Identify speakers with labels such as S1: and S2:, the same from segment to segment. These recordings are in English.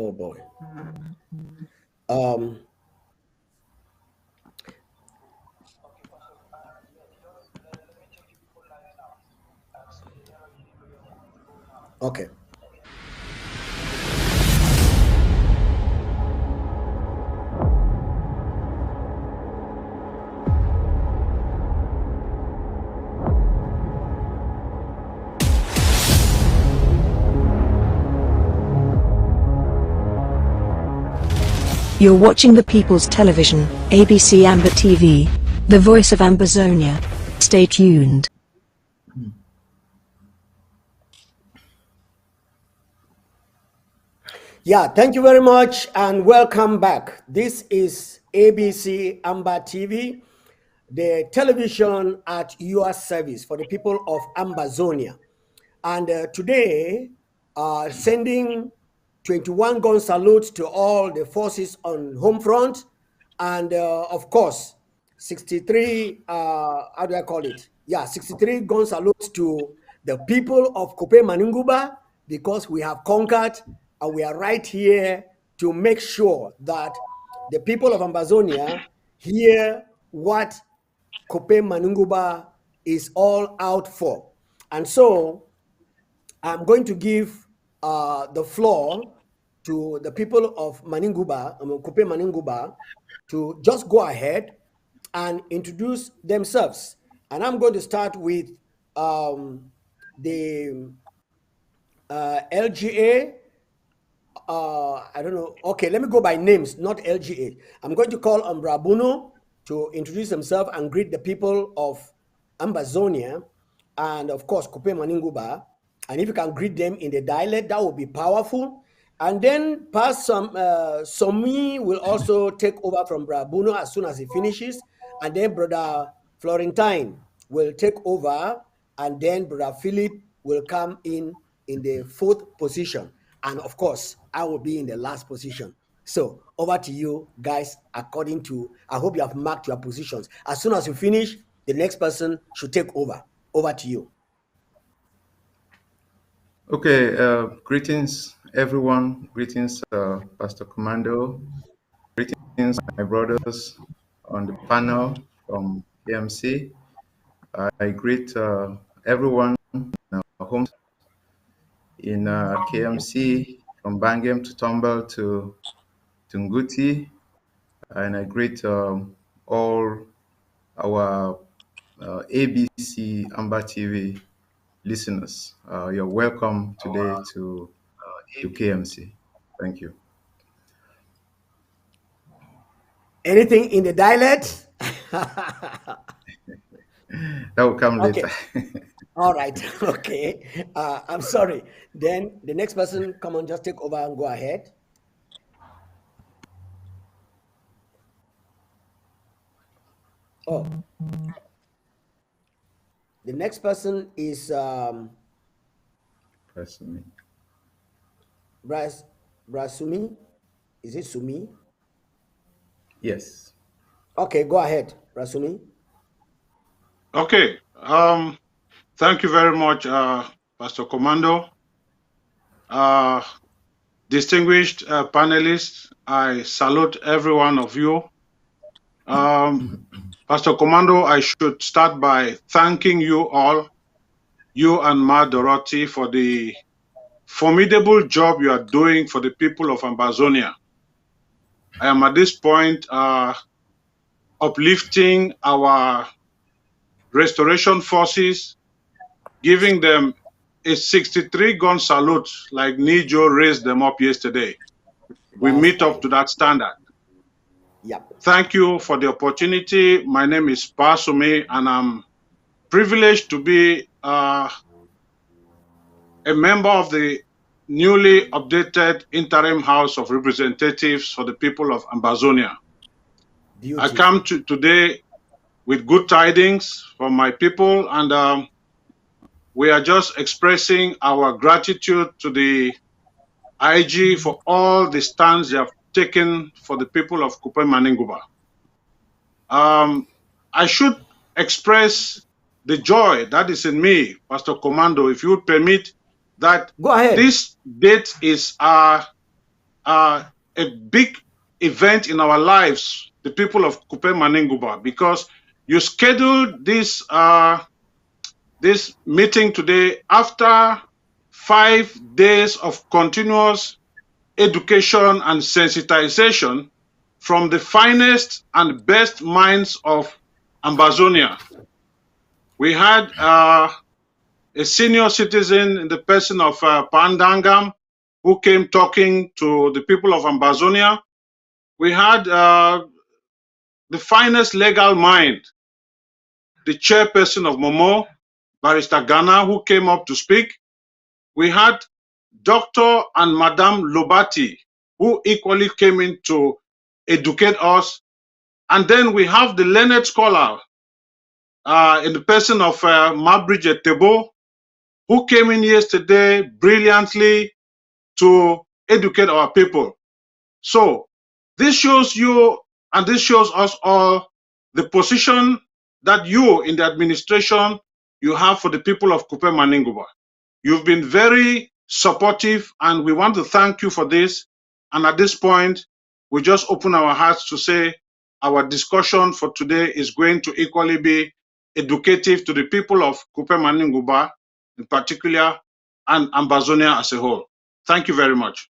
S1: Oh boy. Um, okay.
S2: You're watching the People's Television, ABC Amber TV, the voice of Ambazonia. Stay tuned.
S1: Yeah, thank you very much and welcome back. This is ABC Amber TV, the television at your service for the people of Ambazonia. And today, sending 21 gun salutes to all the forces on home front, and of course, 63, how do I call it? Yeah, 63 gun salutes to the people of Kupe Maneguba, because we have conquered and we are right here to make sure that the people of Ambazonia hear what Kupe Maneguba is all out for. And so I'm going to give the floor to the people of Maneguba, Kupe Maneguba, to just go ahead and introduce themselves. And I'm going to start with the LGA. I don't know. Okay, let me go by names, not LGA. I'm going to call on Brabuno to introduce himself and greet the people of Ambazonia, and of course, Kupe Maneguba. And if you can greet them in the dialect, that would be powerful. And then Somi will also take over from Brabuno as soon as he finishes. And then Brother Florentine will take over. And then Brother Philip will come in the fourth position. And of course, I will be in the last position. So over to you guys, according to, I hope you have marked your positions. As soon as you finish, the next person should take over. Over to you.
S3: Okay, greetings everyone. Greetings, Pastor Commando. Greetings, my brothers on the panel from KMC. I greet everyone in our homes in KMC, from Bangam to Tomball to Tunguti, and I greet all our ABC Amber TV listeners. You're welcome today to KMC. Thank you.
S1: Anything in the dialect?
S3: That will come later.
S1: All right. Okay. I'm sorry. Then the next person, come on, just take over and go ahead. Oh. The next person is Brasumi. Is it Sumi?
S3: Yes.
S1: Okay, go ahead, Brasumi.
S4: Okay. Thank you very much, Pastor Commando. Distinguished panelists, I salute every one of you. Pastor Commando, I should start by thanking you all, you and Ma Dorothy, for the formidable job you are doing for the people of Ambazonia. I am at this point uplifting our restoration forces, giving them a 63-gun salute like Nijo raised them up yesterday. We meet up to that standard.
S1: Yep.
S4: Thank you for the opportunity. My name is Pasumi, and I'm privileged to be a member of the newly updated Interim House of Representatives for the people of Ambazonia. Beautiful. I come today with good tidings from my people, and we are just expressing our gratitude to the IG for all the stands they have taken for the people of Kupe Maneguba. I should express the joy that is in me, Pastor Commando, if you would permit, that
S1: go ahead.
S4: This date is our a big event in our lives, the people of Kupe Maneguba, because you scheduled this meeting today after 5 days of continuous education and sensitization from the finest and best minds of Ambazonia. We had a senior citizen in the person of Pandangam, who came talking to the people of Ambazonia. We had the finest legal mind, the chairperson of Momo, Barrister Ghana, who came up to speak. We had Dr. and Madame Lobati, who equally came in to educate us. And then we have the learned scholar in the person of Mabridge Tebo, who came in yesterday brilliantly to educate our people. So this shows you, and this shows us all, the position that you in the administration you have for the people of Kupe Maneguba. You've been very supportive, and we want to thank you for this. And at this point, we just open our hearts to say our discussion for today is going to equally be educative to the people of Kupe Maneguba in particular, and Ambazonia as a whole. Thank you very much.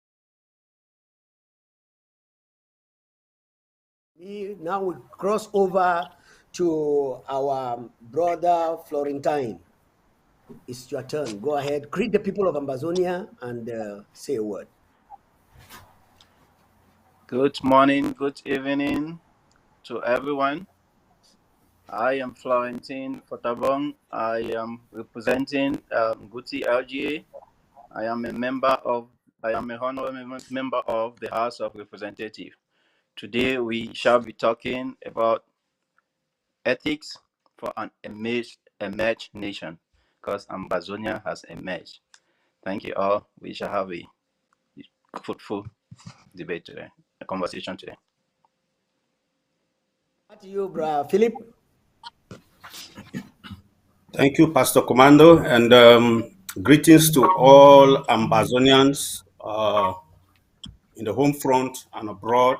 S1: Now we cross over to our brother Florentine. It's your turn. Go ahead. Greet the people of Ambazonia and say a word.
S5: Good morning, good evening to everyone. I am Florentine Fotabong. I am representing Guti LGA. I am a honorable member of the House of Representatives. Today we shall be talking about ethics for an emerged nation, because Ambazonia has emerged. Thank you all. We shall have a fruitful debate today, a conversation today.
S1: Back to you, bro. Philip.
S6: Thank you, Pastor Commando, and greetings to all Ambazonians in the home front and abroad.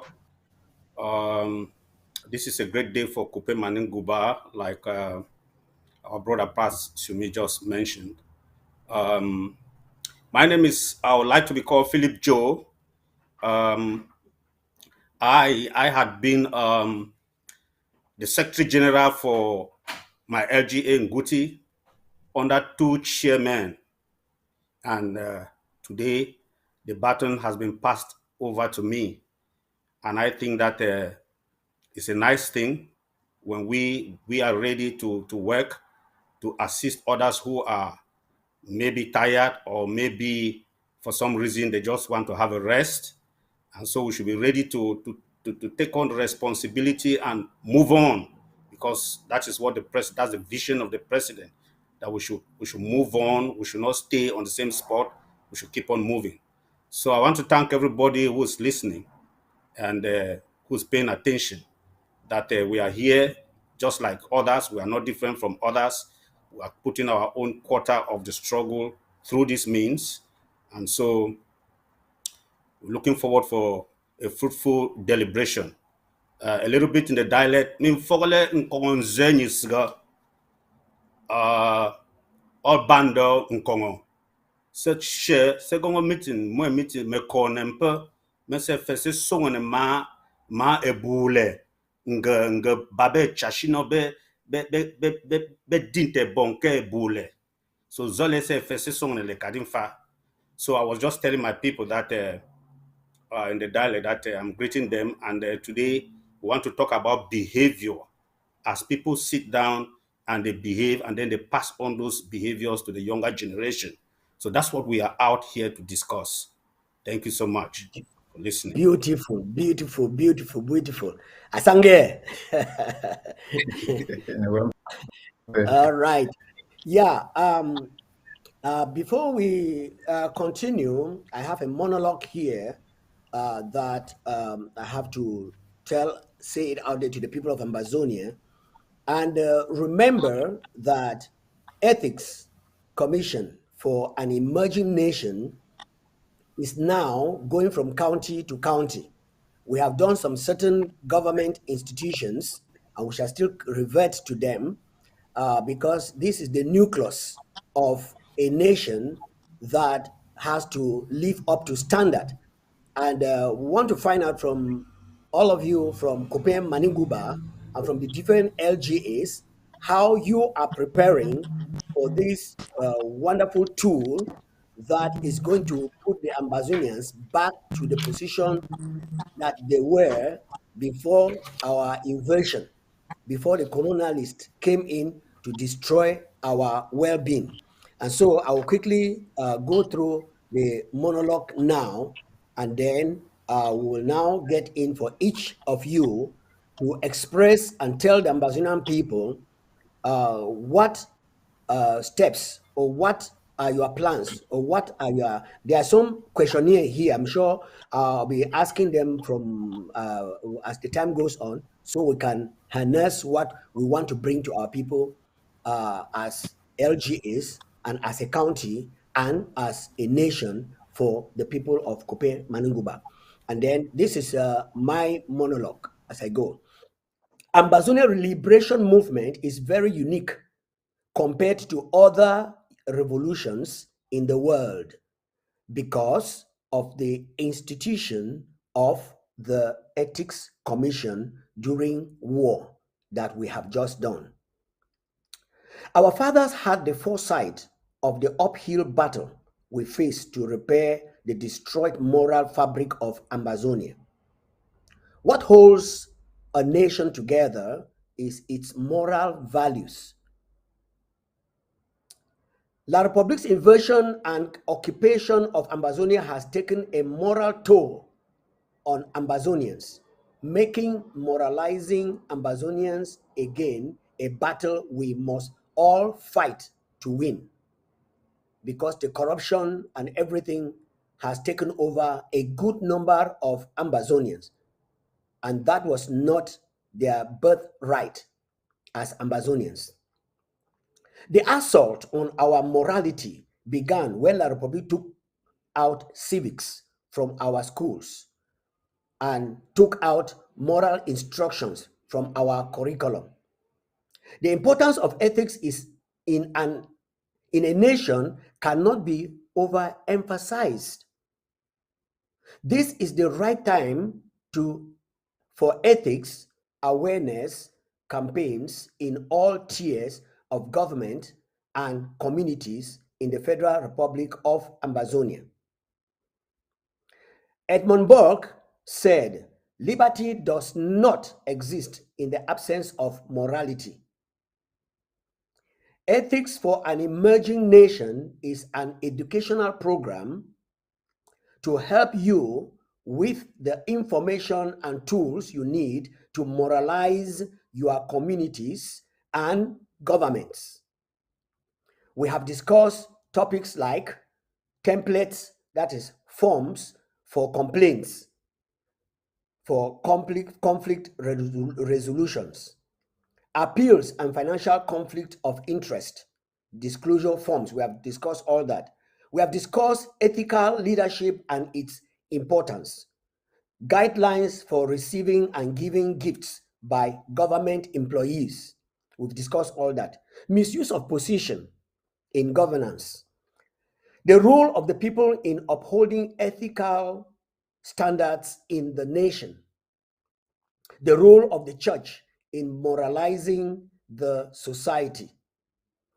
S6: This is a great day for Kupe Maneguba, like our brother Pas Sumi just mentioned. My name is, I would like to be called Philip Joe. I had been the Secretary General for my LGA in Guti under two chairmen. And today, the baton has been passed over to me. And I think that it's a nice thing when we are ready to work to assist others who are maybe tired or maybe for some reason they just want to have a rest. And so we should be ready to take on the responsibility and move on, because that is what that's the vision of the president, that we should move on. We should not stay on the same spot. We should keep on moving. So I want to thank everybody who's listening and who's paying attention, that we are here just like others. We are not different from others. We are putting our own quarter of the struggle through this means. And so we're looking forward for a fruitful deliberation. A little bit in the dialect. All bando nkongo. Se gongo meeting, moi meeting me konempe, me se fese songone ma ebule. Nga babe chashino be dinte bonke ebule. So zole se fese songone le kadinfa. So I was just telling my people that in the dialect that I'm greeting them, and today we want to talk about behavior, as people sit down and they behave, and then they pass on those behaviors to the younger generation. So that's what we are out here to discuss. Thank you so much for listening.
S1: Beautiful, beautiful, beautiful, beautiful. Asange. All right. Yeah. Before we continue, I have a monologue here that I have to say it out there to the people of Ambazonia. And remember that Ethics Commission for an Emerging Nation is now going from county to county. We have done some certain government institutions, and we shall still revert to them because this is the nucleus of a nation that has to live up to standard. And we want to find out from all of you from Kupe Maneguba and from the different LGAs how you are preparing for this wonderful tool that is going to put the Ambazonians back to the position that they were before our invasion, before the colonialists came in to destroy our well-being. And so I will quickly go through the monologue now, and then we will now get in for each of you to express and tell the Ambazonian people what steps or what are your plans or what are your, there are some questionnaire here. I'm sure I'll be asking them from as the time goes on, so we can harness what we want to bring to our people as LGAs and as a county and as a nation for the people of Kupe Maneguba. And then this is my monologue as I go. Ambazonia liberation movement is very unique compared to other revolutions in the world because of the institution of the Ethics Commission during war that we have just done. Our fathers had the foresight of the uphill battle we faced to repair the destroyed moral fabric of Amazonia. What holds a nation together is its moral values. La Republic's invasion and occupation of Ambazonia has taken a moral toll on Ambazonians, making moralizing Ambazonians again a battle we must all fight to win, because the corruption and everything has taken over a good number of Ambazonians, and that was not their birthright as Ambazonians. The assault on our morality began when La Republic took out civics from our schools and took out moral instructions from our curriculum. The importance of ethics is in a nation cannot be overemphasized. This is the right time for ethics awareness campaigns in all tiers of government and communities in the Federal Republic of Ambazonia. Edmund Burke said, "Liberty does not exist in the absence of morality." Ethics for an Emerging Nation is an educational program to help you with the information and tools you need to moralize your communities and governments. We have discussed topics like templates, that is, forms for complaints, for conflict resolutions, appeals and financial conflict of interest, disclosure forms. We have discussed all that. We have discussed ethical leadership and its importance, guidelines for receiving and giving gifts by government employees. We've discussed all that. Misuse of position in governance, the role of the people in upholding ethical standards in the nation, the role of the church in moralizing the society,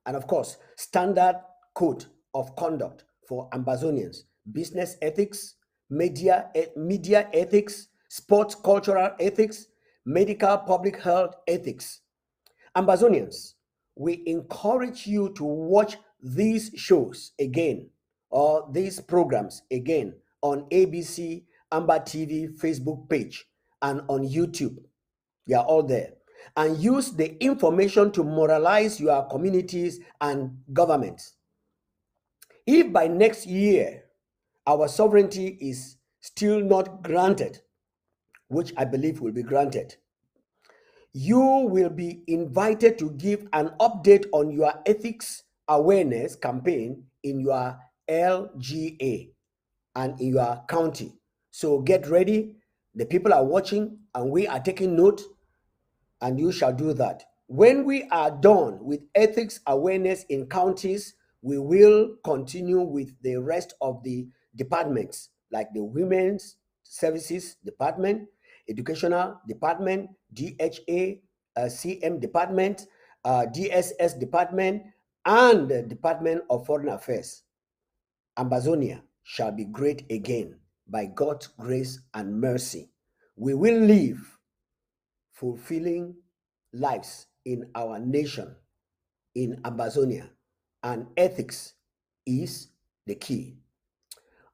S1: and of course, standard code of conduct for Ambazonians, business ethics, media ethics, sports cultural ethics, medical public health ethics. Ambazonians, we encourage you to watch these shows again or these programs again on ABC Amba TV Facebook page and on YouTube. They are all there. And use the information to moralize your communities and governments. If by next year our sovereignty is still not granted, which I believe will be granted, you will be invited to give an update on your ethics awareness campaign in your LGA. and in your county. So get ready. The people are watching and we are taking note, and you shall do that. When we are done with ethics awareness in counties, we will continue with the rest of the departments, like the Women's Services Department, Educational Department, DHA, CM Department, DSS Department, and the Department of Foreign Affairs. Ambazonia shall be great again by God's grace and mercy. We will live fulfilling lives in our nation, in Ambazonia, and ethics is the key.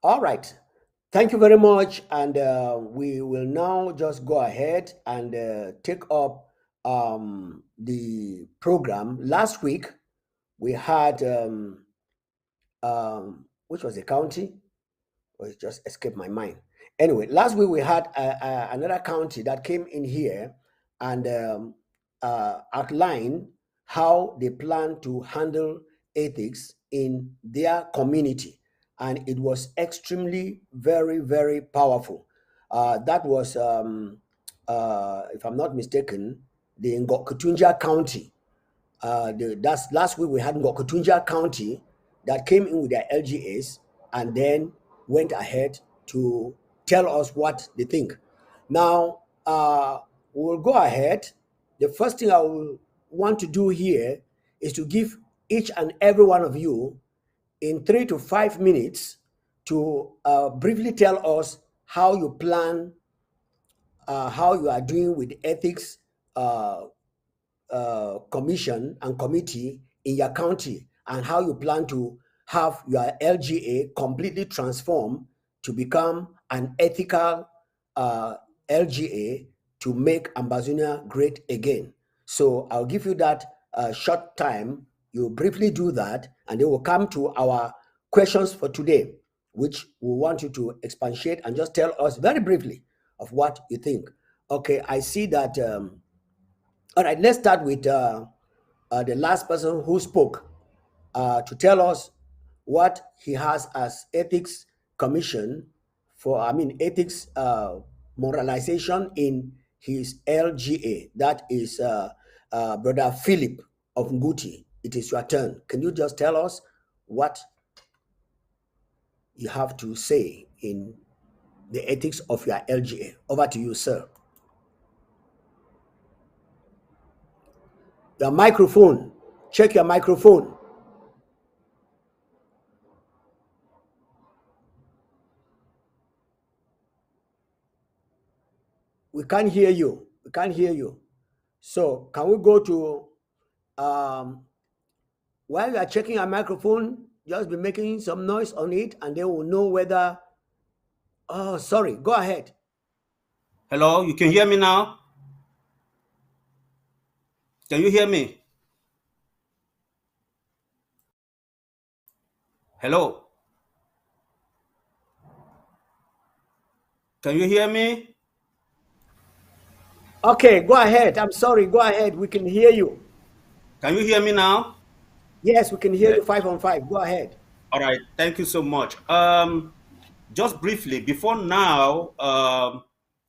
S1: All right. Thank you very much. And we will now just go ahead and take up the program. Last week, we had, which was the county? Well, it just escaped my mind. Anyway, last week we had another county that came in here and outlined how they plan to handle ethics in their community, and it was extremely very, very powerful. That was, if I'm not mistaken, the Ngokutunja County. That's last week we had Ngokutunja County that came in with their LGAs and then went ahead to tell us what they think. Now, we'll go ahead. The first thing I will want to do here is to give each and every one of you in 3 to 5 minutes to briefly tell us how you plan, how you are doing with ethics commission and committee in your county, and how you plan to have your LGA completely transformed to become an ethical LGA to make Ambazonia great again. So I'll give you that short time. You briefly do that, and then we'll come to our questions for today, which we want you to expatiate and just tell us very briefly of what you think. Okay, I see that. All right, let's start with the last person who spoke to tell us what he has as ethics commission for, ethics moralization in his LGA. That is Brother Philip of Nguti. It is your turn. Can you just tell us what you have to say in the ethics of your LGA? Over to you, sir. Your microphone. Check your microphone. We can't hear you. We can't hear you. So can we go to, while you are checking your microphone, just be making some noise on it, and they will know whether, oh, sorry, go ahead.
S6: Hello, you can hear me now? Can you hear me? Hello? Can you hear me?
S1: Okay, go ahead. I'm sorry, go ahead. We can hear you.
S6: Can you hear me now?
S1: Yes, we can hear you 5 on 5. Go ahead.
S6: All right, thank you so much. Just briefly, before now,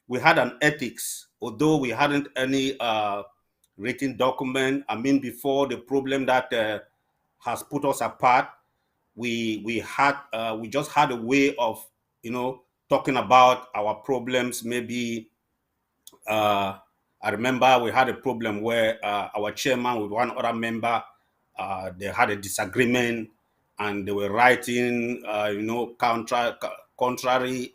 S6: we had an ethics, although we hadn't any written document. I mean, before the problem that has put us apart, we just had a way of talking about our problems. Maybe I remember we had a problem where our chairman with one other member, they had a disagreement, and they were writing contrary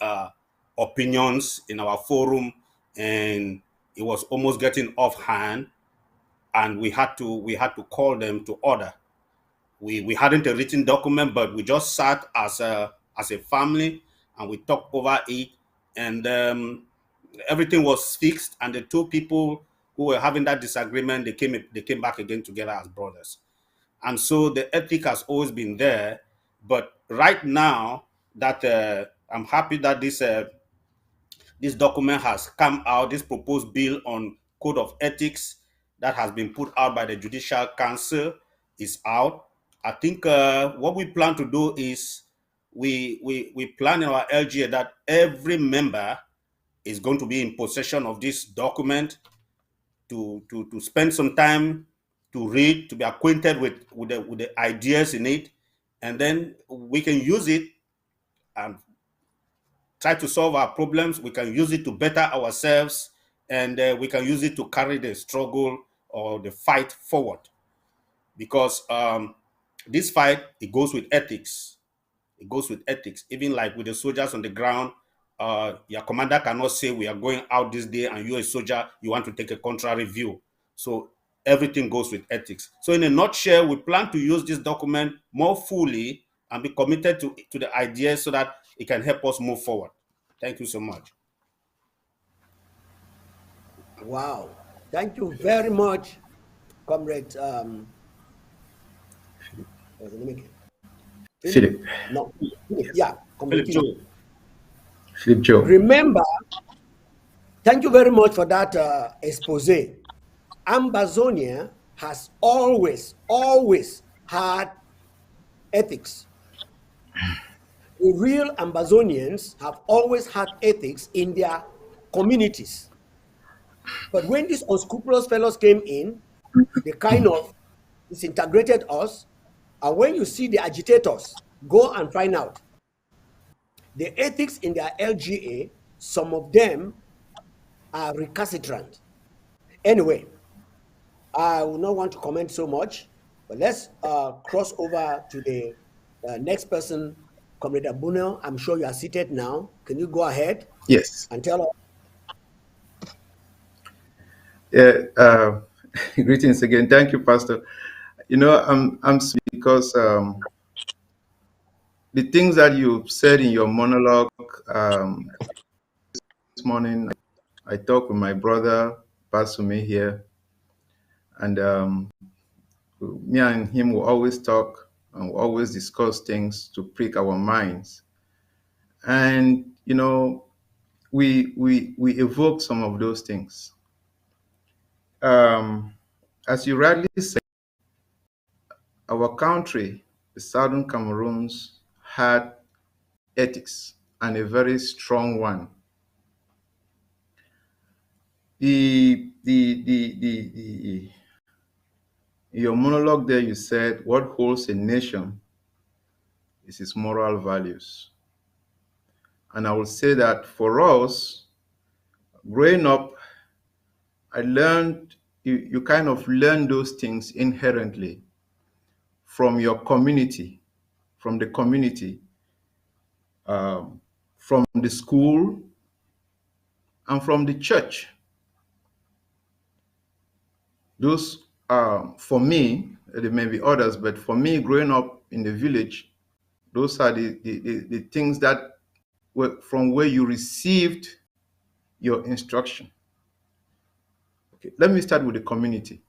S6: opinions in our forum, and it was almost getting off hand, and we had to call them to order. We hadn't a written document, but we just sat as a family and we talked over it, and everything was fixed. And the two people who were having that disagreement, they came back again together as brothers. And so the ethic has always been there. But right now, that I'm happy that this document has come out, this proposed bill on code of ethics that has been put out by the Judicial Council is out. I think what we plan to do is we plan in our LGA that every member is going to be in possession of this document to spend some time to read, to be acquainted with the ideas in it, and then we can use it and try to solve our problems. We can use it to better ourselves, and we can use it to carry the struggle or the fight forward. Because this fight, it goes with ethics. It goes with ethics. Even like with the soldiers on the ground, your commander cannot say we are going out this day and you're a soldier, you want to take a contrary view. So everything goes with ethics. So in a nutshell, we plan to use this document more fully and be committed to the ideas so that it can help us move forward. Thank you so much.
S1: Wow. Thank you very much, Comrade. What's the name again?
S3: Philip.
S1: No. Yeah, Comrade
S6: Philip Joe.
S3: Philip Joe.
S1: Remember, thank you very much for that expose. Ambazonia has always had ethics. The real Ambazonians have always had ethics in their communities. But when these unscrupulous fellows came in, they kind of disintegrated us. And when you see the agitators, go and find out. The ethics in their LGA, some of them are recalcitrant. Anyway, I will not want to comment so much, but let's cross over to the next person, Comrade Abuno. I'm sure you are seated now. Can you go ahead?
S3: Yes.
S1: And tell us?
S3: Yeah. Greetings again. Thank you, Pastor. You know, I'm because the things that you said in your monologue this morning, I talked with my brother, Pastor Me here, and me and him will always talk and we'll always discuss things to prick our minds. And you know, we evoke some of those things. As you rightly said, our country, the Southern Cameroons, had ethics and a very strong one. In your monologue there, you said what holds a nation is its moral values. And I will say that for us, growing up, I learned, you kind of learn those things inherently from your community, from the community, from the school, and from the church. Those, for me, there may be others, but for me, growing up in the village, those are the things that were from where you received your instruction. Okay, let me start with the community.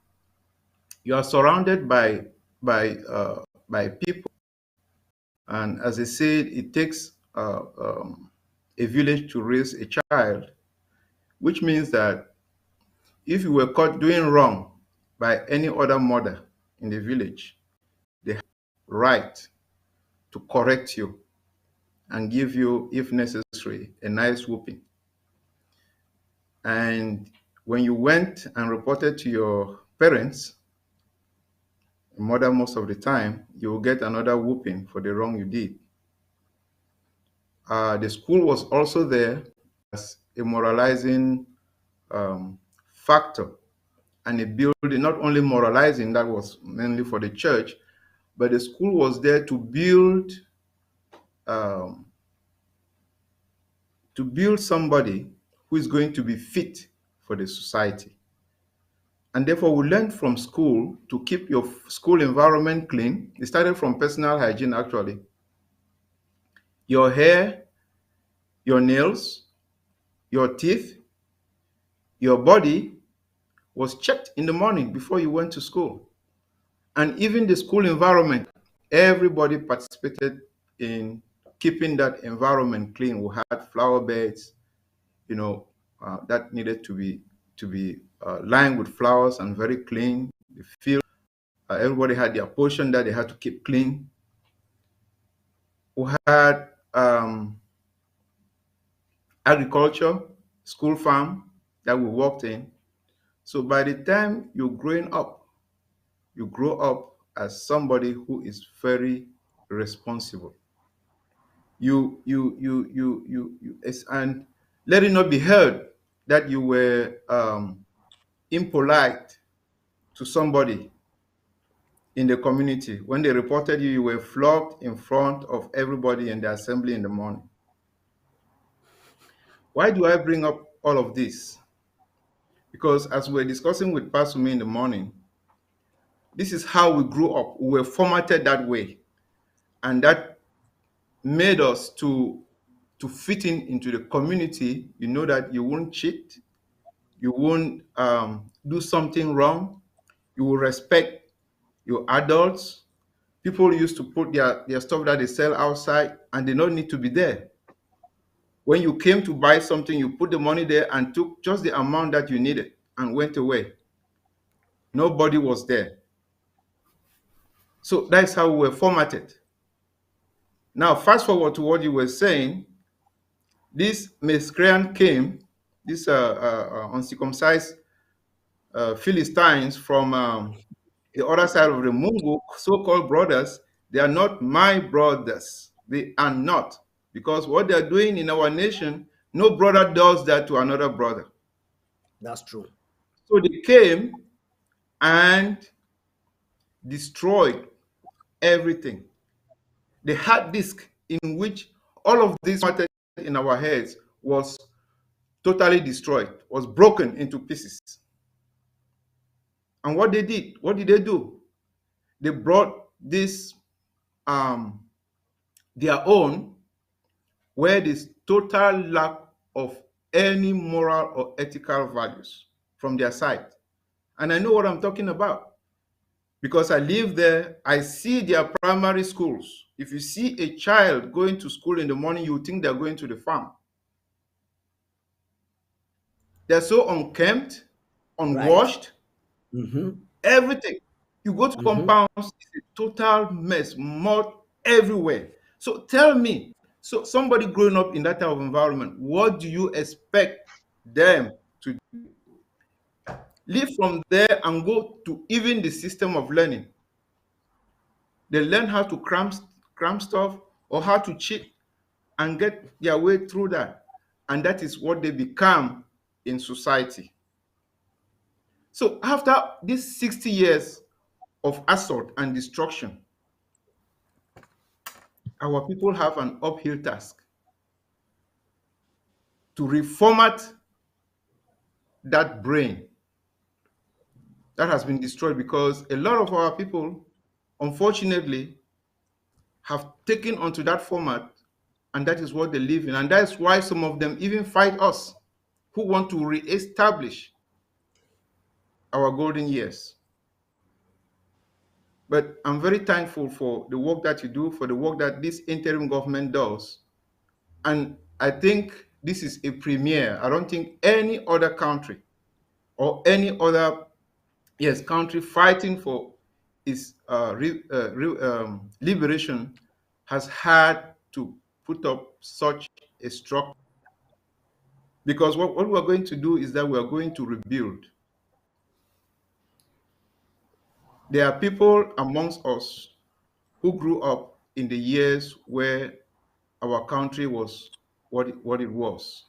S3: You are surrounded by people, and as I said, it takes a village to raise a child, which means that if you were caught doing wrong by any other mother in the village, they have the right to correct you and give you, if necessary, a nice whooping. And when you went and reported to your parents, mother most of the time, you will get another whooping for the wrong you did. The school was also there as a moralizing factor and a building, not only moralizing, that was mainly for the church, but the school was there to build somebody who is going to be fit for the society. And therefore, we learned from school to keep your school environment clean. It started from personal hygiene, actually. Your hair, your nails, your teeth, your body was checked in the morning before you went to school. And even the school environment, everybody participated in keeping that environment clean. We had flower beds, that needed to be lined with flowers and very clean. The field, everybody had their portion that they had to keep clean. We had agriculture, school farm that we worked in. So by the time you're growing up, you grow up as somebody who is very responsible. And let it not be heard that you were impolite to somebody in the community. When they reported you, you were flogged in front of everybody in the assembly in the morning. Why do I bring up all of this? Because as we were discussing with Pastor Me in the morning, this is how we grew up. We were formatted that way. And that made us to fit in into the community. You know that you won't cheat, you won't do something wrong, you will respect your adults. People used to put their stuff that they sell outside and they don't need to be there. When you came to buy something, you put the money there and took just the amount that you needed and went away. Nobody was there. So that's how we were formatted. Now, fast forward to what you were saying. This miscreant came, this uncircumcised Philistines from the other side of the Mungo, so-called brothers. They are not my brothers. They are not. Because what they are doing in our nation, no brother does that to another brother.
S1: That's true.
S3: So they came and destroyed everything. The hard disk in which all of this mattered in our heads was totally destroyed, was broken into pieces. And what did they do? They brought this their own, where there's total lack of any moral or ethical values from their side. And I know what I'm talking about because I live there. I see their primary schools. If you see a child going to school in the morning, you think they're going to the farm. They're so unkempt,
S1: Right.
S3: unwashed,
S1: Mm-hmm.
S3: everything. You go to
S1: Mm-hmm.
S3: compounds, it's a total mess, mud everywhere. So tell me, so somebody growing up in that type of environment, what do you expect them to leave from there and go to even the system of learning? They learn how to cram stuff or how to cheat and get their way through that. And that is what they become in society. So after these 60 years of assault and destruction, our people have an uphill task to reformat that brain that has been destroyed because a lot of our people, unfortunately, have taken onto that format and that is what they live in. And that's why some of them even fight us who want to re-establish our golden years. But I'm very thankful for the work that you do, for the work that this interim government does. And I think this is a premiere. I don't think any other country or any other country fighting for its liberation has had to put up such a structure. Because what we're going to do is that we are going to rebuild. There are people amongst us who grew up in the years where our country was what it was.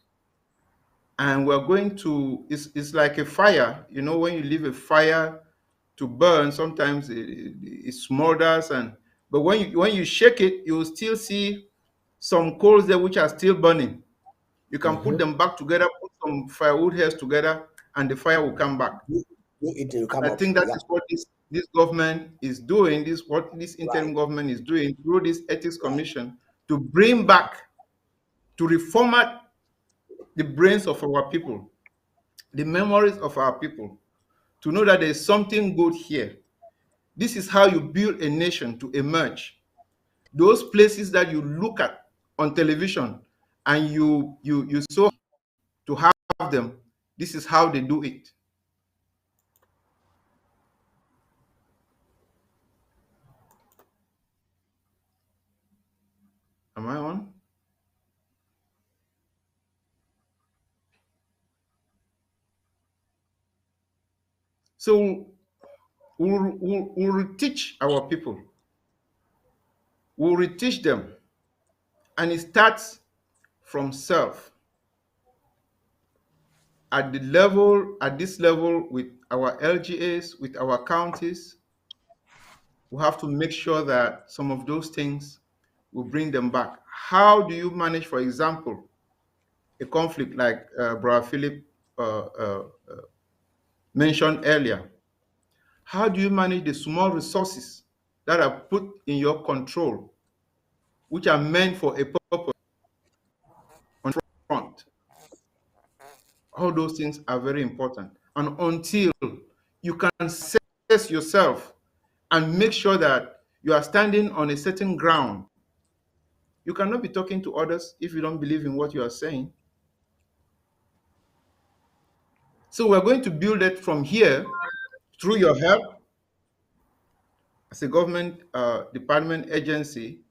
S3: And we're going to, it's like a fire. You know, when you leave a fire to burn, sometimes it smolders, but when you shake it, you will still see some coals there which are still burning. You can put
S1: Mm-hmm.
S3: them back together, put some firewood hairs together, and the fire will come back.
S1: It will come
S3: I
S1: up.
S3: think that
S1: Yeah.
S3: is what this government is doing, what this
S1: Right.
S3: interim government is doing through this ethics commission to bring back, to reformat the brains of our people, the memories of our people, to know that there is something good here. This is how you build a nation to emerge. Those places that you look at on television and you so to have them, this is how they do it. Am I on? So we'll teach our people. We'll teach them. And it starts from self. At this level with our LGAs, with our counties, we have to make sure that some of those things will bring them back. How do you manage, for example, a conflict like Brother Philip uh, uh, mentioned earlier? How do you manage the small resources that are put in your control, which are meant for a purpose on front? All those things are very important. And until you can assess yourself and make sure that you are standing on a certain ground, you cannot be talking to others if you don't believe in what you are saying. So we're going to build it from here through your help as a government department agency,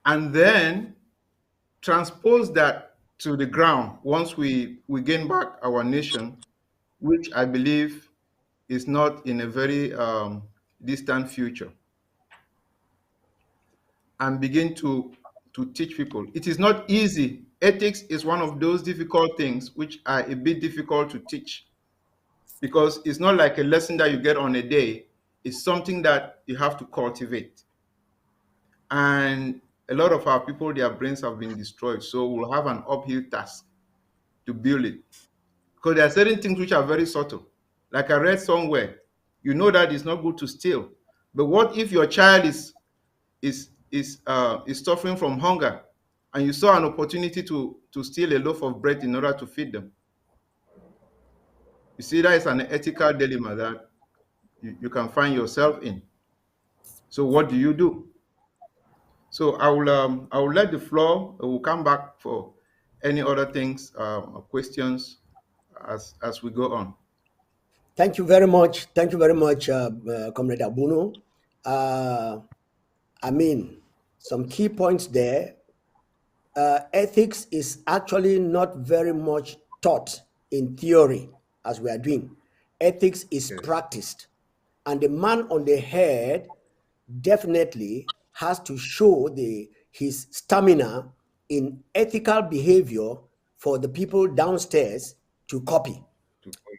S3: and then transpose that to the ground once we gain back our nation, which I believe is not in a very distant future, and begin to teach people. It is not easy. Ethics is one of those difficult things which are a bit difficult to teach, because it's not like a lesson that you get on a day. It's something that you have to cultivate. And a lot of our people, their brains have been destroyed. So we'll have an uphill task to build it. Because there are certain things which are very subtle. Like I read somewhere, you know that it's not good to steal. But what if your child is suffering from hunger, and you saw an opportunity to steal a loaf of bread in order to feed them? You see, that is an ethical dilemma that you can find yourself in. So what do you do? So I will let the floor. We'll come back for any other things or questions as we go on.
S1: Thank you very much. Thank you very much, Comrade Abuno. I mean, some key points there. Ethics is actually not very much taught in theory as we are doing. Ethics is
S3: Yes.
S1: practiced. And the man on the head definitely has to show his stamina in ethical behavior for the people downstairs to copy.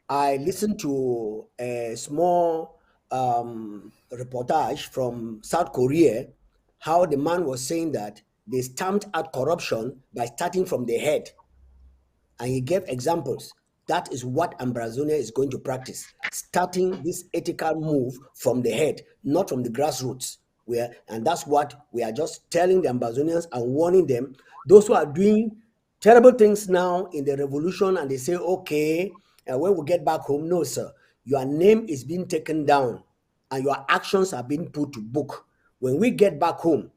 S1: I listened to a small reportage from South Korea, how the man was saying that they stamped out corruption by starting from the head. And he gave examples. That is what Ambrazonia is going to practice, starting this ethical move from the head, not from the grassroots. And that's what we are just telling the Ambazonians and warning them. Those who are doing terrible things now in the revolution, and they say, okay, when we get back home, no, sir, your name is being taken down and your actions are being put to book. When we get back home,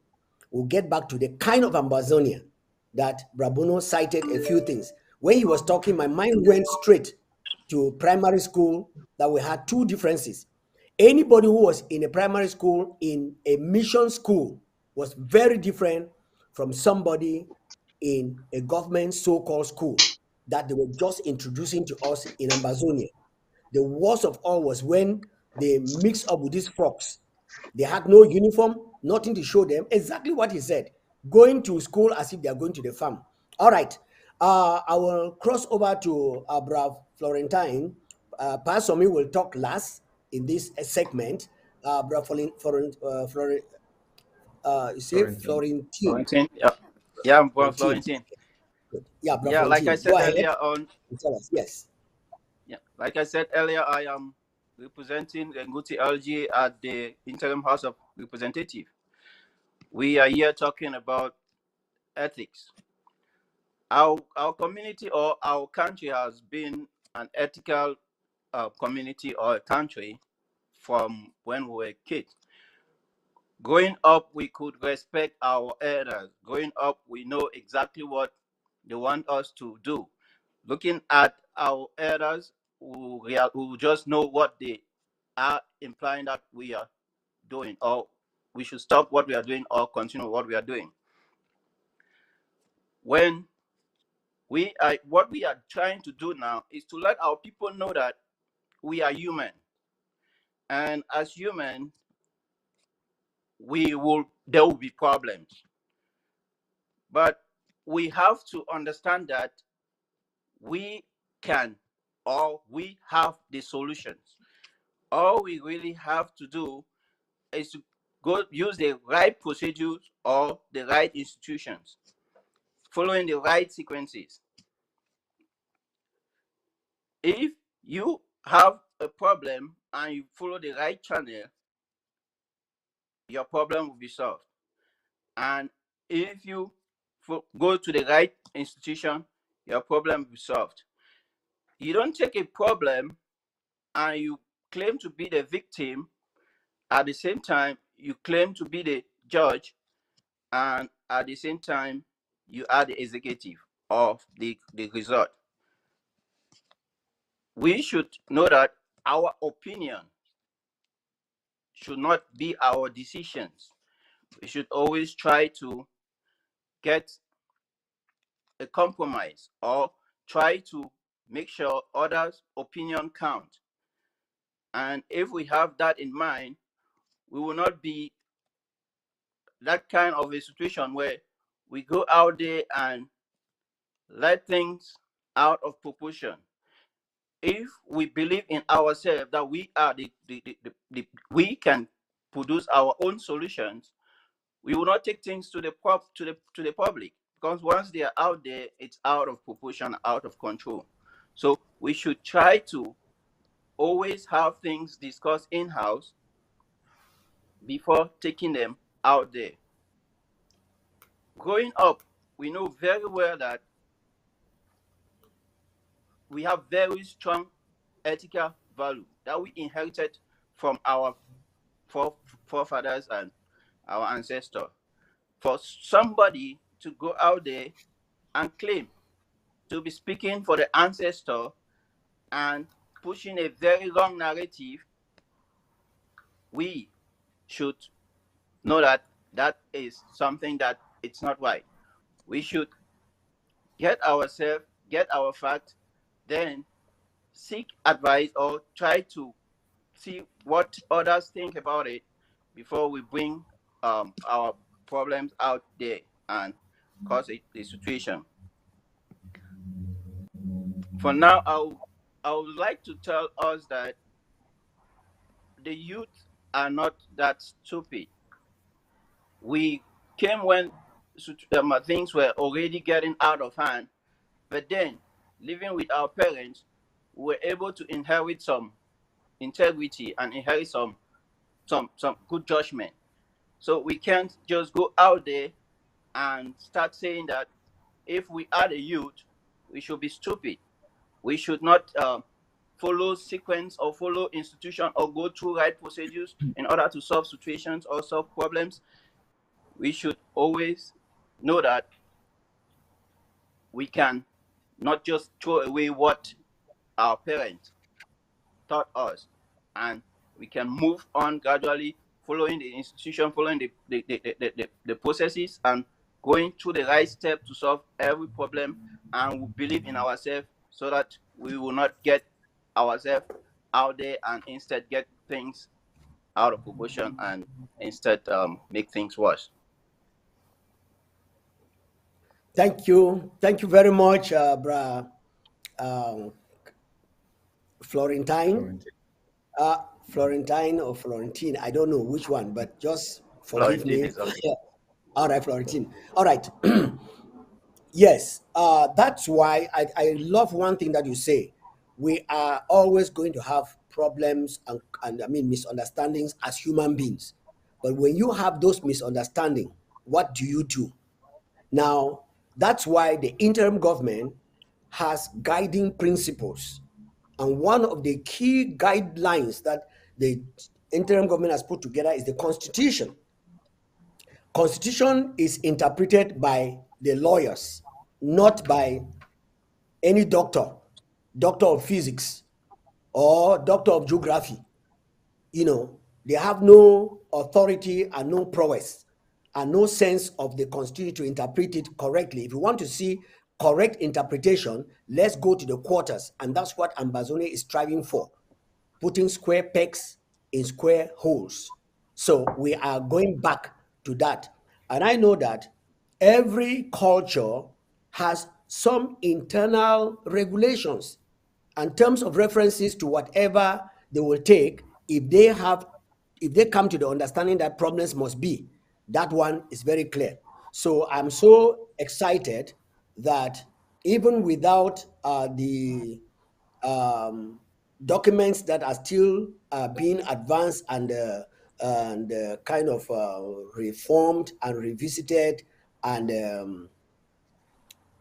S1: we'll get back to the kind of Ambazonia that Brabuno cited a few things. When he was talking, my mind went straight to primary school, that we had two differences. Anybody who was in a primary school, in a mission school, was very different from somebody in a government so-called school that they were just introducing to us in Ambazonia. The worst of all was when they mixed up with these frogs. They had no uniform, nothing to show them. Exactly what he said. Going to school as if they are going to the farm. All right. I will cross over to Brave Florentine. Pastor Me will talk last in this segment. Brave you say
S3: Florentine.
S1: Florentine.
S5: Florentine. Yeah, yeah, I'm from
S1: Florentine.
S5: Florentine.
S1: Good. Yeah, Brave
S5: Yeah, like I
S1: Florentine.
S5: said
S1: Go ahead
S5: earlier on.
S1: and tell us. Yes.
S5: Yeah, like I said earlier, I am representing Nguti LG at the Interim House of Representatives. We are here talking about ethics. Our community or our country has been an ethical community or a country from when we were kids. Growing up, we could respect our elders. Growing up, we know exactly what they want us to do. Looking at our elders, who just know what they are implying that we are doing, or we should stop what we are doing or continue what we are doing. when what we are trying to do now is to let our people know that we are human, and as human, there will be problems, but we have to understand that we can, or we have the solutions. All we really have to do is to go use the right procedures or the right institutions, following the right sequences. If you have a problem and you follow the right channel, your problem will be solved. And if you go to the right institution, your problem will be solved. You don't take a problem and you claim to be the victim. At the same time, you claim to be the judge, and at the same time, you are the executive of the result. We should know that our opinion should not be our decisions. We should always try to get a compromise or try to make sure others' opinion count. And if we have that in mind, we will not be that kind of a situation where we go out there and let things out of proportion. If we believe in ourselves that we are we can produce our own solutions, we will not take things to the public, because once they are out there, it's out of proportion, out of control. So we should try to always have things discussed in-house before taking them out there. Growing up, we know very well that we have very strong ethical value that we inherited from our forefathers and our ancestors. For somebody to go out there and claim to be speaking for the ancestor and pushing a very wrong narrative, we should know that that is something that it's not right. We should get ourselves, get our facts, then seek advice or try to see what others think about it before we bring our problems out there and cause a situation. For now, I would like to tell us that the youth are not that stupid. We came when things were already getting out of hand, but then living with our parents, we were able to inherit some integrity and inherit some good judgment. So we can't just go out there and start saying that if we are the youth, we should be stupid. We should not follow sequence or follow institution or go through right procedures in order to solve situations or solve problems. We should always know that we can not just throw away what our parents taught us, and we can move on gradually, following the institution, following the processes, and going through the right step to solve every problem. And we believe in ourselves so that we will not get ourselves out there and instead get things out of proportion and instead make things worse.
S1: Thank you very much, um, Florentine. Florentine or Florentine, I don't know which one, but just forgive
S5: Florentine
S1: me.
S5: is okay.
S1: All right, Florentine. All right. Yes, that's why I love one thing that you say. We are always going to have problems and I mean misunderstandings as human beings. But when you have those misunderstandings, what do you do? Now, that's why the interim government has guiding principles. And one of the key guidelines that the interim government has put together is the Constitution. Constitution is interpreted by the lawyers, not by any doctor of physics or doctor of geography. They have no authority and no prowess and no sense of the constitution to interpret it correctly. If you want to see correct interpretation, let's go to the quarters, and that's what Ambazonia is striving for, putting square pegs in square holes. So we are going back to that. And I know that every culture has some internal regulations and terms of references to whatever they will take if they come to the understanding that problems must be. That one is very clear. So I'm so excited that even without the documents that are still being advanced and kind of reformed and revisited, and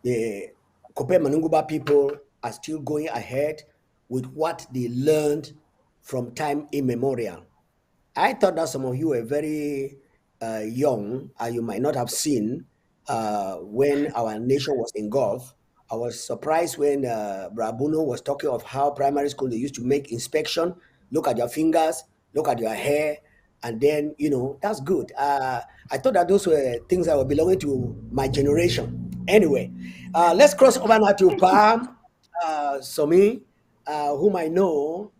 S1: the Kupe Maneguba people are still going ahead with what they learned from time immemorial. I thought that some of you were very young, and you might not have seen when our nation was engulfed. I was surprised when Brabuno was talking of how primary school they used to make inspection, look at your fingers, look at your hair, and then, that's good. I thought that those were things that were belonging to my generation. Anyway, let's cross over now to Pam Somi, whom I know.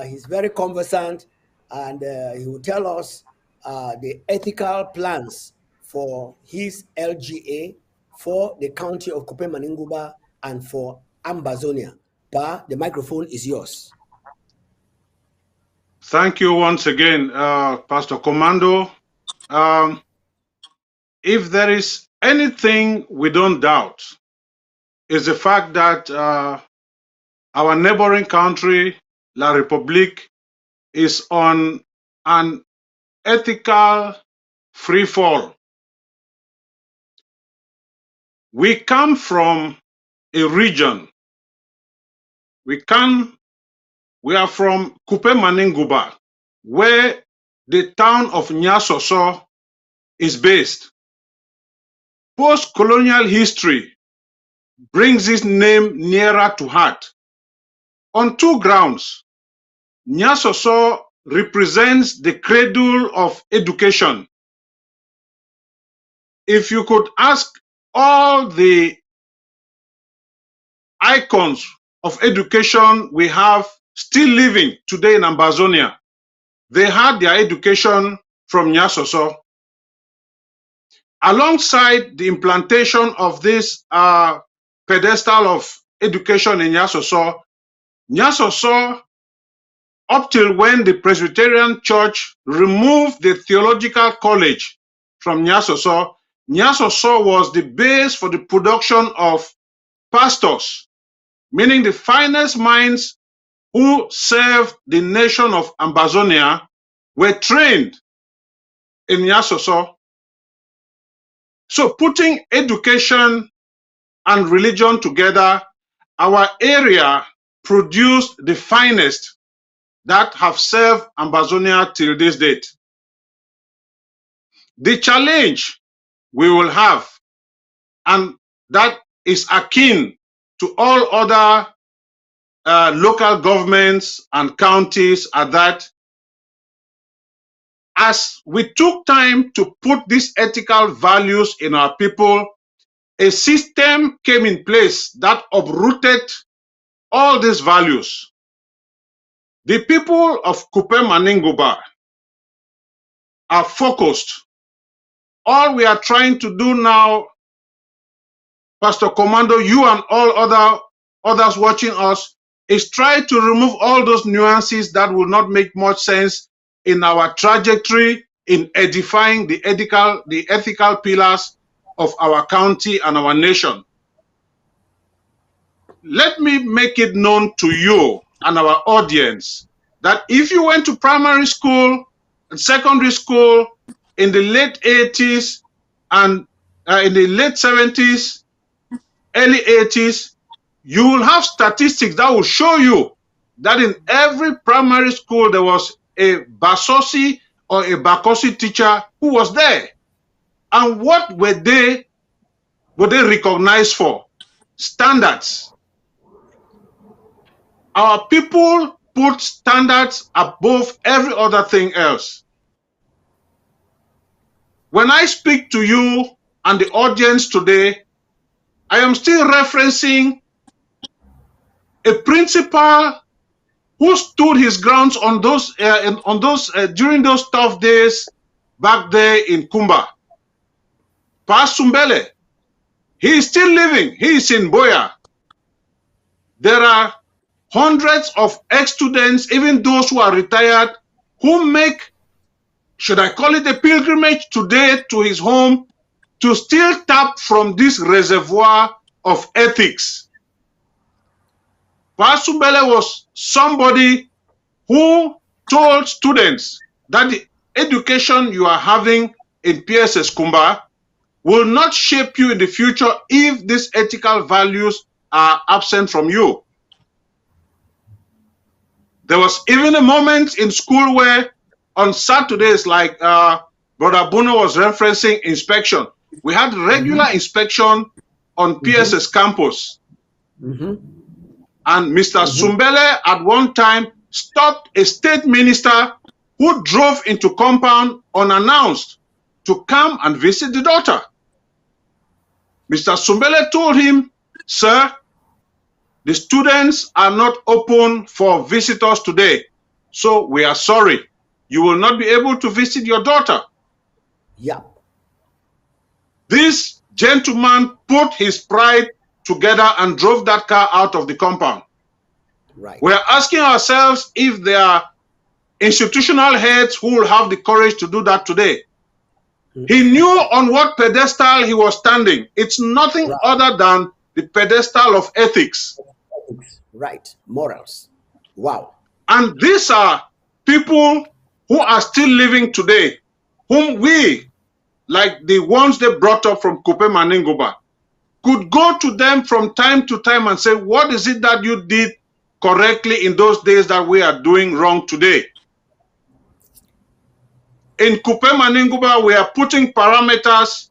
S1: He's very conversant, and he will tell us the ethical plans for his LGA, for the county of Kupe Maneguba, and for Ambazonia. Pa, the microphone is yours.
S4: Thank you once again, Pastor Commando. If there is anything we don't doubt, is the fact that our neighboring country, La République, is on an ethical free fall. We come from a region. We are from Kupe Maneguba, where the town of Nyasoso is based. Post-colonial history brings this name nearer to heart on two grounds. Nyasoso represents the cradle of education. If you could ask all the icons of education we have still living today in Ambazonia, they had their education from Nyasoso. Alongside the implantation of this pedestal of education in Nyasoso, up till when the Presbyterian Church removed the theological college from Nyasoso, Nyasoso was the base for the production of pastors, meaning the finest minds who served the nation of Ambazonia were trained in Nyasoso. So putting education and religion together, our area produced the finest that have served Ambazonia till this date. The challenge we will have, and that is akin to all other local governments and counties, are that as we took time to put these ethical values in our people, a system came in place that uprooted all these values. The people of Kupe Maneguba are focused. All we are trying to do now, Pastor Commando, you and all others watching us, is try to remove all those nuances that will not make much sense in our trajectory in edifying the ethical pillars of our county and our nation. Let me make it known to you and our audience that if you went to primary school and secondary school in the late 80s and in the late 70s, early 80s, you will have statistics that will show you that in every primary school there was a Basosi or a Bakosi teacher who was there. And what were they recognized for? Standards. Our people put standards above every other thing else. When I speak to you and the audience today, I am still referencing a principal who stood his grounds on those during those tough days back there in Kumba. Pa Sumbele, he is still living. He is in Boya. There are hundreds of ex-students, even those who are retired, who make, should I call it a pilgrimage today to his home to still tap from this reservoir of ethics. Pa Sumbele was somebody who told students that the education you are having in PSS Kumba will not shape you in the future if these ethical values are absent from you. There was even a moment in school where on Saturdays, like Brother Bruno was referencing inspection, we had regular inspection on PSS campus. And Mr. Sumbele at one time stopped a state minister who drove into compound unannounced to come and visit the daughter. Mr. Sumbele told him, "Sir, the students are not open for visitors today, so we are sorry. You will not be able to visit your daughter."
S1: Yeah.
S4: This gentleman put his pride together and drove that car out of the compound.
S1: Right.
S4: We are asking ourselves if there are institutional heads who will have the courage to do that today. He knew on what pedestal he was standing. It's nothing other than the pedestal of ethics.
S1: Right. Morals. Wow.
S4: And these are people who are still living today, whom we, like the ones they brought up from Kupe Maneguba, could go to them from time to time and say, what is it that you did correctly in those days that we are doing wrong today? In Kupe Maneguba, we are putting parameters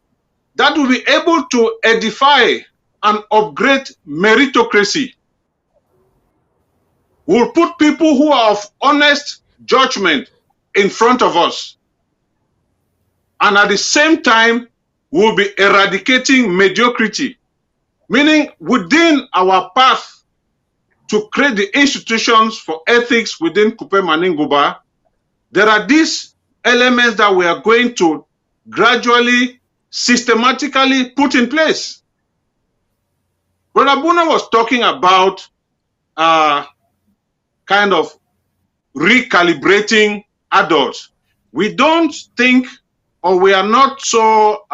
S4: that will be able to edify and upgrade meritocracy. We'll put people who are of honest judgment in front of us. And at the same time, we'll be eradicating mediocrity, meaning within our path to create the institutions for ethics within Kupe Maneguba, there are these elements that we are going to gradually, systematically put in place. Brother Buna was talking about kind of recalibrating adults. We don't think, or we are not so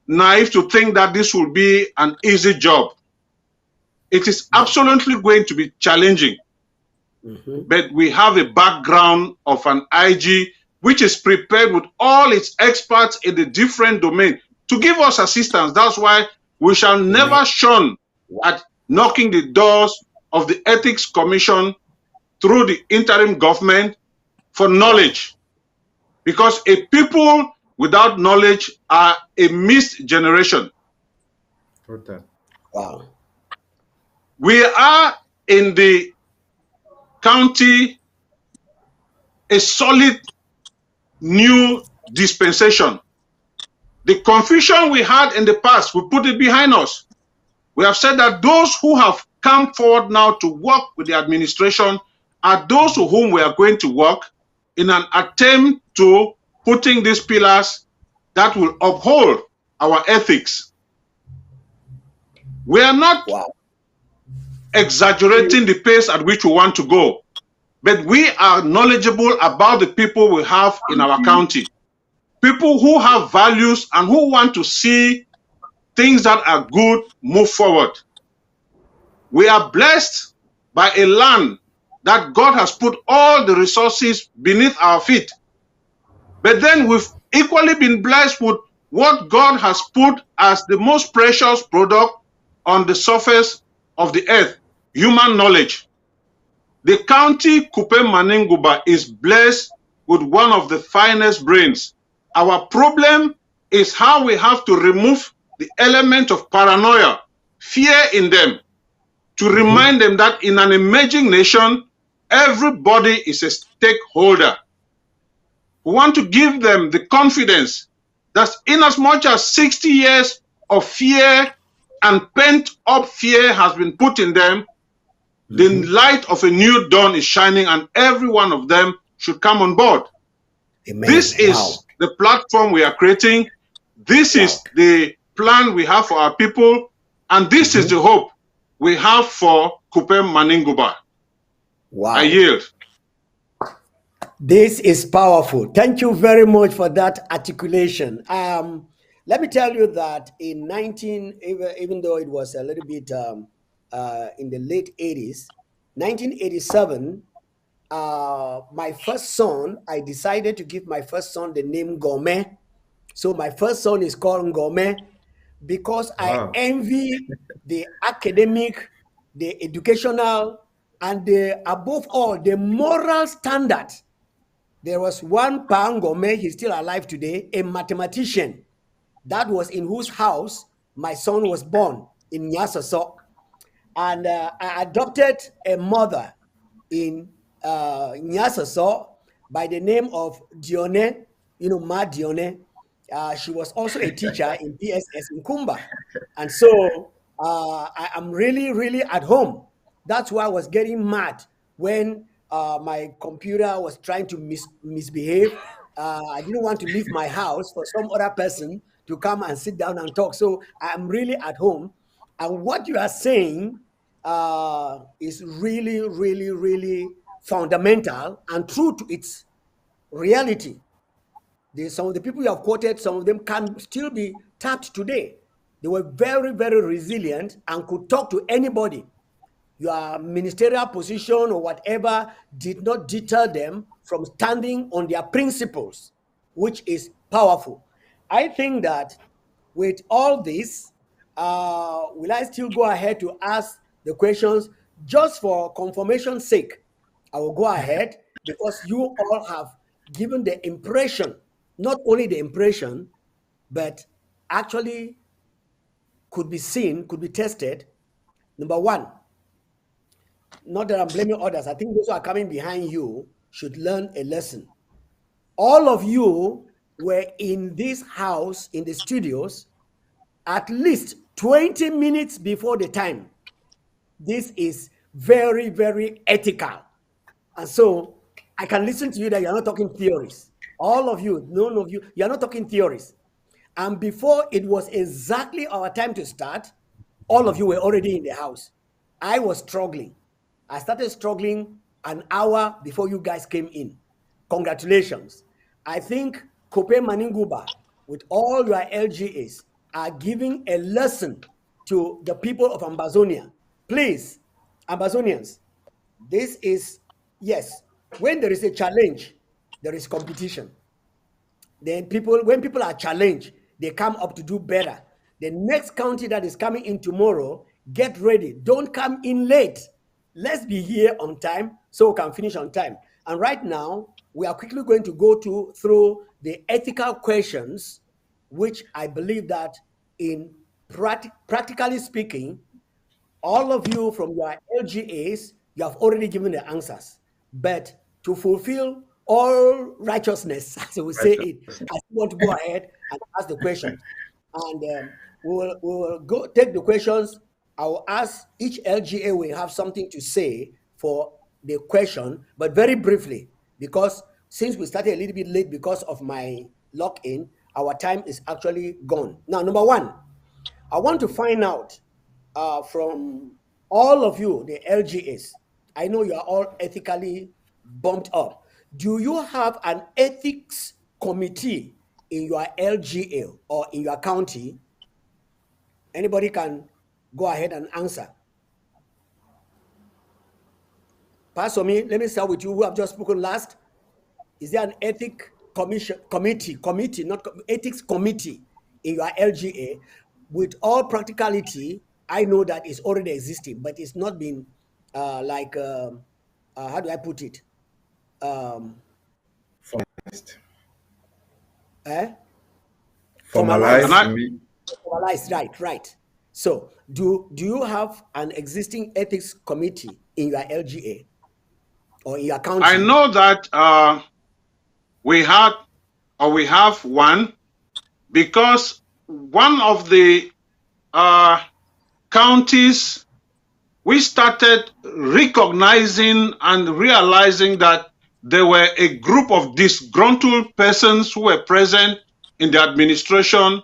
S4: naive to think that this will be an easy job. It is absolutely going to be challenging. But we have a background of an IG which is prepared with all its experts in the different domain to give us assistance. That's why we shall never shun at knocking the doors of the Ethics Commission through the interim government for knowledge. Because a people without knowledge are a missed generation.
S3: Okay.
S1: Wow.
S4: We are in the county a solid new dispensation. The confusion we had in the past, we put it behind us. We have said that those who have come forward now to work with the administration are those to whom we are going to work in an attempt to putting these pillars that will uphold our ethics. We are not exaggerating the pace at which we want to go, but we are knowledgeable about the people we have in our county. People who have values and who want to see things that are good move forward. We are blessed by a land that God has put all the resources beneath our feet. But then we've equally been blessed with what God has put as the most precious product on the surface of the earth, human knowledge. The county Kupe Maneguba is blessed with one of the finest brains. Our problem is how we have to remove the element of paranoia, fear in them, to remind them that in an emerging nation, everybody is a stakeholder. We want to give them the confidence that in as much as 60 years of fear and pent-up fear has been put in them, the light of a new dawn is shining, and every one of them should come on board.
S1: Amen.
S4: This is the platform we are creating. This is the plan we have for our people, and this is the hope we have for Kupe Maneguba.
S1: Wow.
S4: I yield.
S1: This is powerful. Thank you very much for that articulation. Let me tell you that in even though it was a little bit in the late 80s, 1987, my first son, I decided to give my first son the name Gourmet. So my first son is called Gourmet because I envy the academic, the educational, and above all, the moral standard. There was one Pangome, he's still alive today, a mathematician. That was in whose house my son was born, in Nyasaso. And I adopted a mother in Nyasaso by the name of Dione, Ma Dione. She was also a teacher in PSS in Kumba. And so I am really, really at home. That's why I was getting mad when my computer was trying to misbehave. I didn't want to leave my house for some other person to come and sit down and talk. So I'm really at home. And what you are saying is really, really, really fundamental and true to its reality. Some of the people you have quoted, some of them can still be tapped today. They were very, very resilient and could talk to anybody. Your ministerial position or whatever did not deter them from standing on their principles, which is powerful. I think that with all this, will I still go ahead to ask the questions just for confirmation's sake? I will go ahead because you all have given the impression, not only the impression, but actually could be seen, could be tested. Number one, not that I'm blaming others. I think those who are coming behind you should learn a lesson. All of you were in this house, in the studios, at least 20 minutes before the time. This is very, very ethical. And so I can listen to you that you're not talking theories. All of you, none of you, you're not talking theories. And before it was exactly our time to start, all of you were already in the house. I was struggling. I started struggling an hour before you guys came in. Congratulations. I think Kupe Maneguba, with all your LGAs, are giving a lesson to the people of Ambazonia. Please, Ambazonians, this is, yes, when there is a challenge, there is competition. Then when people are challenged, they come up to do better. The next county that is coming in tomorrow, get ready. Don't come in late. Let's be here on time so we can finish on time. And right now, we are quickly going to go through the ethical questions, which I believe that in practically speaking, all of you from your LGAs, you have already given the answers. But to fulfill all righteousness, as we say it, I still want to go ahead and ask the questions. And we will go take the questions. I will ask each LGA will have something to say for the question, but very briefly, because since we started a little bit late because of my lock-in, our time is actually gone. Now, number one, I want to find out from all of you, the LGAs, I know you are all ethically bumped up. Do you have an ethics committee in your LGA or in your county? Anybody can go ahead and answer. Pastor me, let me start with you who have just spoken last. Is there an ethics committee, not ethics committee in your LGA? With all practicality, I know that it's already existing, but it's not been how do I put it?
S3: Formalized.
S1: Formalized, right. So do you have an existing ethics committee in your LGA or in your county?
S4: I know that we have one, because one of the counties, we started recognizing and realizing that there were a group of disgruntled persons who were present in the administration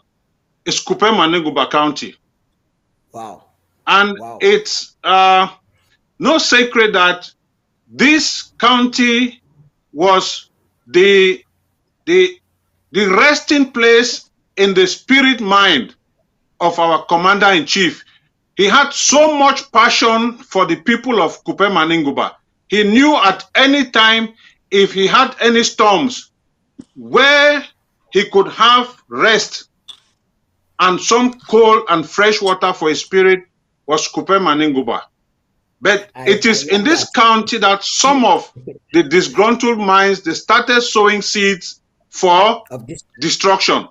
S4: is Kupe Maneguba County.
S1: Wow.
S4: And it's no secret that this county was the resting place in the spirit mind of our commander-in-chief. He had so much passion for the people of Kupe Maneguba. He knew at any time if he had any storms where he could have rest and some cold and fresh water for his spirit was Kupe Maneguba. But it is in this county that some of the disgruntled minds, they started sowing seeds for destruction.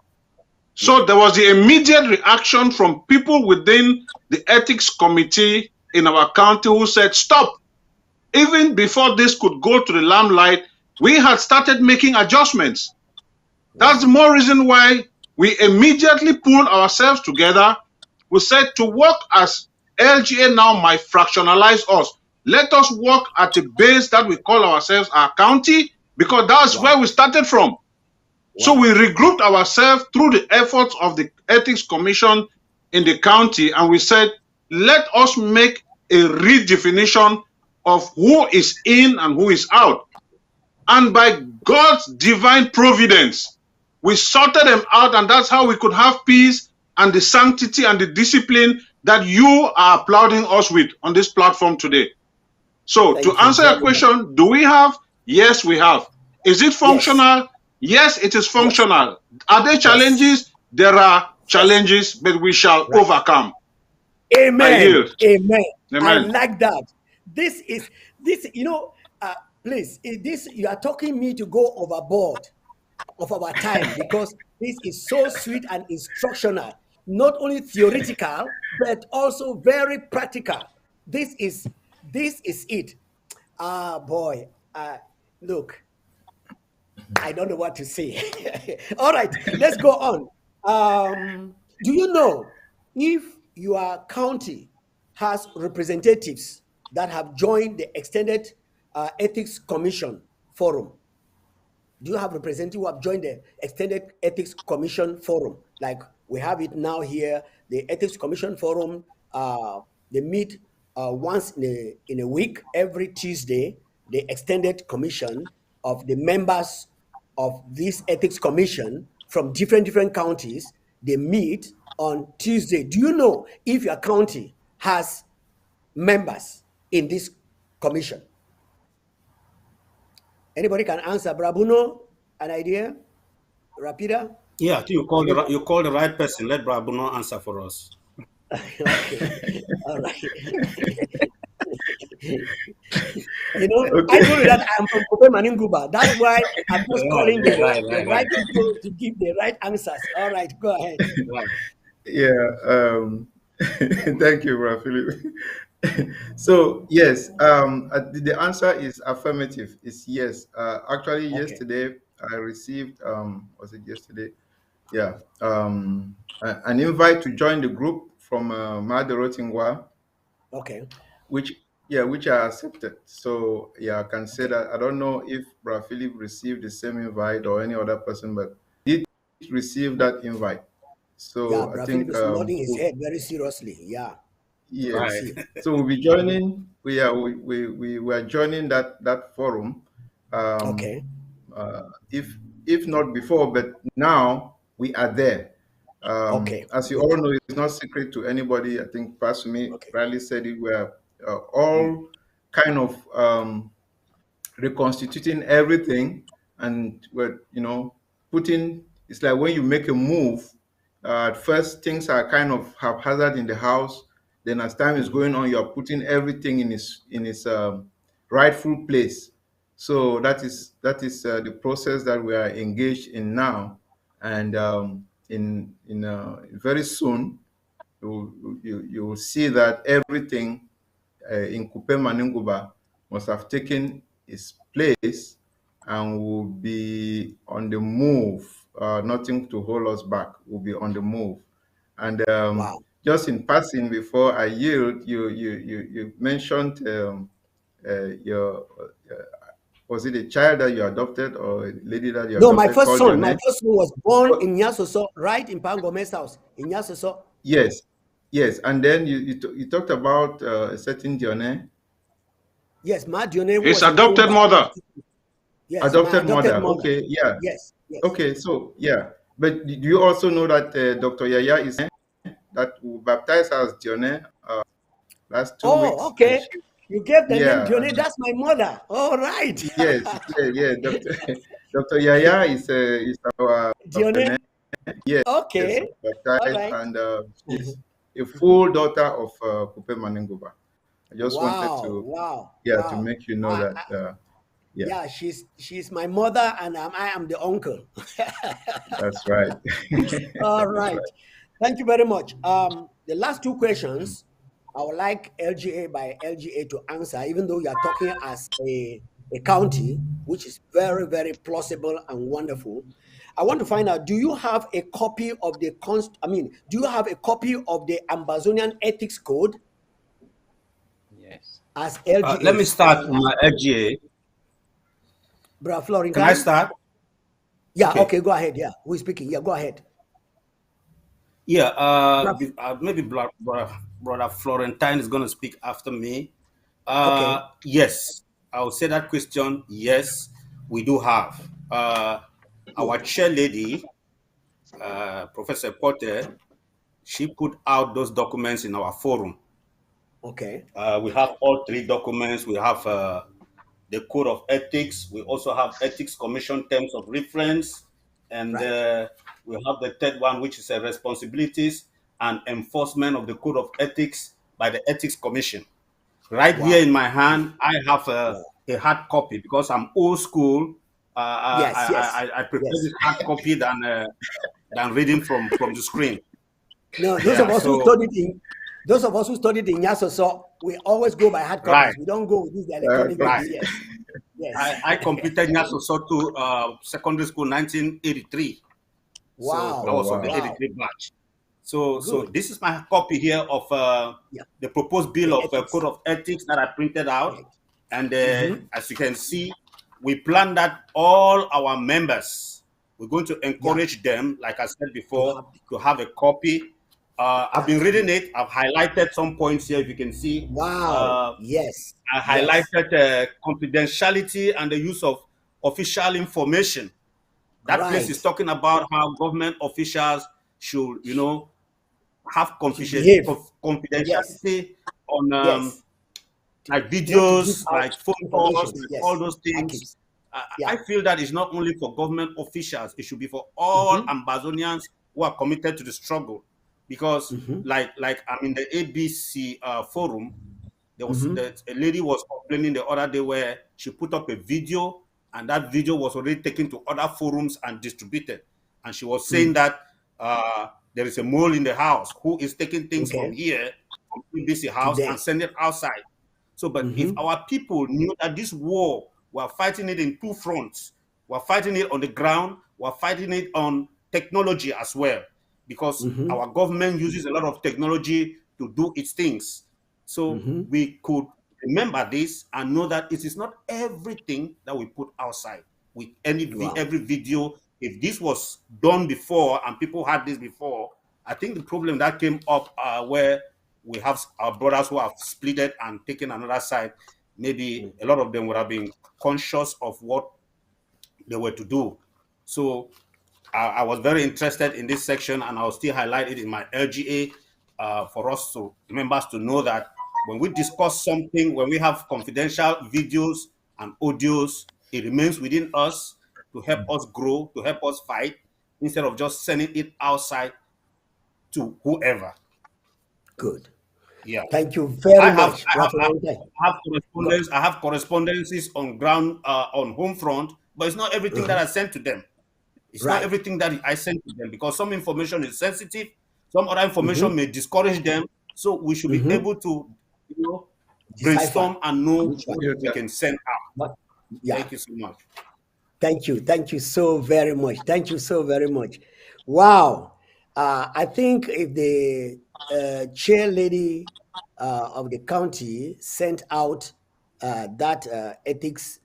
S4: So there was the immediate reaction from people within the ethics committee in our county who said, stop. Even before this could go to the limelight, we had started making adjustments. That's the more reason why we immediately pulled ourselves together. We said to work as LGA now might fractionalize us. Let us work at the base that we call ourselves our county, because that's where we started from. So we regrouped ourselves through the efforts of the Ethics Commission in the county, and we said, let us make a redefinition of who is in and who is out. And by God's divine providence, we sorted them out, and that's how we could have peace and the sanctity and the discipline that you are applauding us with on this platform today. So to answer your question, do we have? Yes, we have. Is it functional? Yes, it is functional. Are there challenges? There are challenges, but we shall overcome.
S1: Amen. Amen. I like that. This, please, you are talking me to go overboard of our time, because this is so sweet and instructional, not only theoretical, but also very practical. This is it. Boy, look, I don't know what to say. All right, let's go on. Do you know if your county has representatives that have joined the Extended Ethics Commission Forum? Do you have representatives who have joined the Extended Ethics Commission Forum? Like we have it now here, the Ethics Commission Forum, they meet once in a week, every Tuesday. The Extended Commission of the members of this Ethics Commission from different counties, they meet on Tuesday. Do you know if your county has members in this commission? Anybody can answer. Brabuno, an idea? Rapida?
S6: Yeah, I think you call the right person. Let Brabuno answer for us.
S1: Okay. All right. I told you that I'm from Kupe Maneguba. That's why I'm just calling the right people to give the right answers. All right, go ahead.
S3: Yeah. Thank you, Philip. So yes, the answer is affirmative. It's yes. Actually, yesterday I received was it yesterday? Yeah, an invite to join the group from Mother Rotingwa.
S1: Okay.
S3: Which I accepted. So yeah, I can say that I don't know if Brother Philip received the same invite or any other person, but did receive that invite. So
S1: yeah,
S3: I think
S1: Philip is nodding his head very seriously. Yeah.
S3: Yes. So we'll be joining. We are joining that forum.
S1: Okay.
S3: If not before, but now we are there.
S1: Okay.
S3: As you all know, it's not secret to anybody. I think Pastor Me rightly said it. We are all kind of reconstituting everything, and we're putting. It's like when you make a move. At first, things are kind of haphazard in the house. Then, as time is going on, you're putting everything in its rightful place. So that is the process that we are engaged in now, and in very soon, you will see that everything in Kupe Maneguba must have taken its place and will be on the move nothing to hold us back. We'll be on the move. And
S1: Wow.
S3: just in passing, before I yield, you mentioned your was it a child that you adopted or a lady that you
S1: No, my
S3: adopted
S1: first
S3: called your
S1: son. My
S3: name?
S1: first son was born
S3: Oh,
S1: in Nyasoso, right in Pangome's house in Nyasoso.
S3: yes, yes. And then you talked about a certain Dione,
S1: Yes, my name
S4: His
S1: was in
S4: adopted
S1: Kumba.
S4: mother.
S1: Yes, my
S3: adopted
S1: adopted
S3: mother.
S1: mother.
S3: Okay, yeah.
S1: Yes, yes.
S3: Okay, so yeah. But do you also know that Dr. Yaya is that who baptized us Dione last two
S1: Oh,
S3: weeks, and
S1: okay. You gave the name
S3: yeah,
S1: Dione. That's my mother. All right.
S3: yes, yeah, yeah. Dr. Yaya is our
S1: Dione.
S3: yes,
S1: Okay. All
S3: baptized,
S1: right.
S3: and she's a full daughter of Kupe Maneguba. I just wanted
S1: Wow.
S3: to,
S1: Wow.
S3: yeah, to
S1: Wow.
S3: make you know that, yeah,
S1: Yeah, she's my mother, and I am the uncle.
S3: that's right.
S1: All
S3: That's
S1: right.
S3: right.
S1: Thank you very much. The last two questions, I would like LGA by LGA to answer, even though you are talking as a county, which is very, very plausible and wonderful. I want to find out, do you have a copy of the do you have a copy of the Ambazonian Ethics Code
S5: Yes.
S1: as
S6: Let me
S1: LGAs?
S6: start with my LGA.
S1: Bra
S6: Can I
S1: Florinkai?
S6: start?
S1: Yeah,
S6: Okay.
S1: okay, go ahead. Yeah, who is speaking? Yeah, go ahead.
S6: Yeah,
S1: Bra,
S6: maybe brother Florentine is going to speak after me.
S1: okay,
S6: Yes, I would say that question. Yes, we do have. Our chair lady, Professor Potter, she put out those documents in our forum.
S1: okay,
S6: We have all three documents. We have the Code of Ethics. We also have Ethics Commission Terms of Reference. And
S1: right.
S6: we have the third one, which is responsibilities and enforcement of the Code of Ethics by the Ethics Commission. Right here in
S1: Wow,
S6: my hand, I have
S1: wow.
S6: a hard copy because I'm old school.
S1: Yes, yes,
S6: I prefer
S1: yes.
S6: this hard copy than reading from the screen.
S1: No,
S6: Yeah, so
S1: those of us who studied in Yaso, so we always go by hard
S6: right,
S1: copies. We don't go with these electronic
S3: Okay.
S6: right.
S1: things. Yes, yes.
S6: I completed Nyaso Soto secondary school 1983. So I
S1: Wow,
S3: Oh,
S6: was of the
S3: wow.
S1: wow.
S6: 83 batch. So
S1: Good.
S6: this is my copy here of
S1: Yeah,
S6: the proposed bill
S1: the
S6: of Code
S1: ethics.
S6: of Ethics that I printed out.
S1: Right.
S6: And
S1: Mm-hmm.
S6: as you can see, we plan that all our members, we're going to
S1: Yeah,
S6: encourage them, like I said
S1: to
S6: before,
S1: have.
S6: to have a copy. I've been
S1: That's
S6: reading
S1: good.
S6: it. I've highlighted some points here, if you can see.
S1: Wow.
S6: Uh,
S1: Yes,
S6: I
S1: yes.
S6: highlighted confidentiality and the use of official information. That place is
S1: Right.
S6: talking about how government officials should, have
S1: Should behave. Yes,
S6: confidentiality on
S1: yes.
S6: like
S1: Not to give
S6: videos,
S1: out
S6: like phone calls,
S1: information.
S6: like all
S1: Yes,
S6: those things.
S1: archives.
S6: I
S1: Yeah.
S6: feel that it's not only for government officials; it should be for all
S1: Mm-hmm.
S6: Ambazonians who are committed to the struggle. Because,
S1: Mm-hmm.
S6: like I'm in the ABC forum,
S1: Mm-hmm.
S6: a lady was complaining the other day where she put up a video and that video was already taken to other forums and distributed, and she was saying
S1: Mm.
S6: that there is a mole in the house who is taking things from
S1: Okay.
S6: here from BBC house and
S1: Today.
S6: send it outside. So but if
S1: Mm-hmm.
S6: our people knew that this war, we're fighting it in two fronts, we're fighting it on the ground, we're fighting it on technology as well, because
S1: Mm-hmm.
S6: our government uses a lot of technology to do its things. So
S1: Mm-hmm.
S6: we could remember this and know that it is not everything that we put outside with
S1: Wow.
S6: every video. If this was done before and people had this before, I think the problem that came up where we have our brothers who have split it and taken another side, maybe
S1: Mm.
S6: a lot of them would have been conscious of what they were to do. So I was very interested in this section, and I'll still highlight it in my LGA for us to members to know that when we discuss something, when we have confidential videos and audios, it remains within us to help us grow, to help us fight, instead of just sending it outside to whoever.
S1: Good.
S6: Yeah.
S1: Thank you very
S6: I have
S1: much,
S6: I have I
S1: Rafael.
S6: have correspondence. I have correspondences on ground on home front, but it's not everything that
S1: Uh-huh.
S6: I send to them. It's not
S1: Right.
S6: everything that I send to them because some information is sensitive, some other
S1: Mm-hmm.
S6: information may discourage them. So we should be
S1: Mm-hmm.
S6: able to,
S1: Decipher
S6: brainstorm and know
S1: which one.
S6: what we can send out.
S1: What? Yeah.
S6: Thank you so much.
S1: Thank you. Thank you so very much. Thank you so very much. Wow. I think if the chair lady of the county sent out that ethics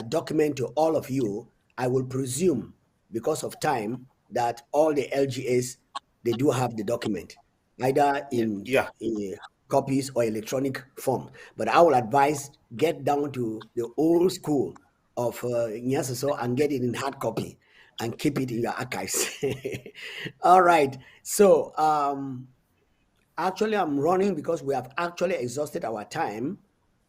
S1: document to all of you, I will presume, because of time, that all the LGAs, they do have the document, either in
S6: Yeah.
S1: copies or electronic form. But I will advise get down to the old school of Nyasaso and get it in hard copy and keep it in your archives. All right. So actually, I'm running because we have actually exhausted our time.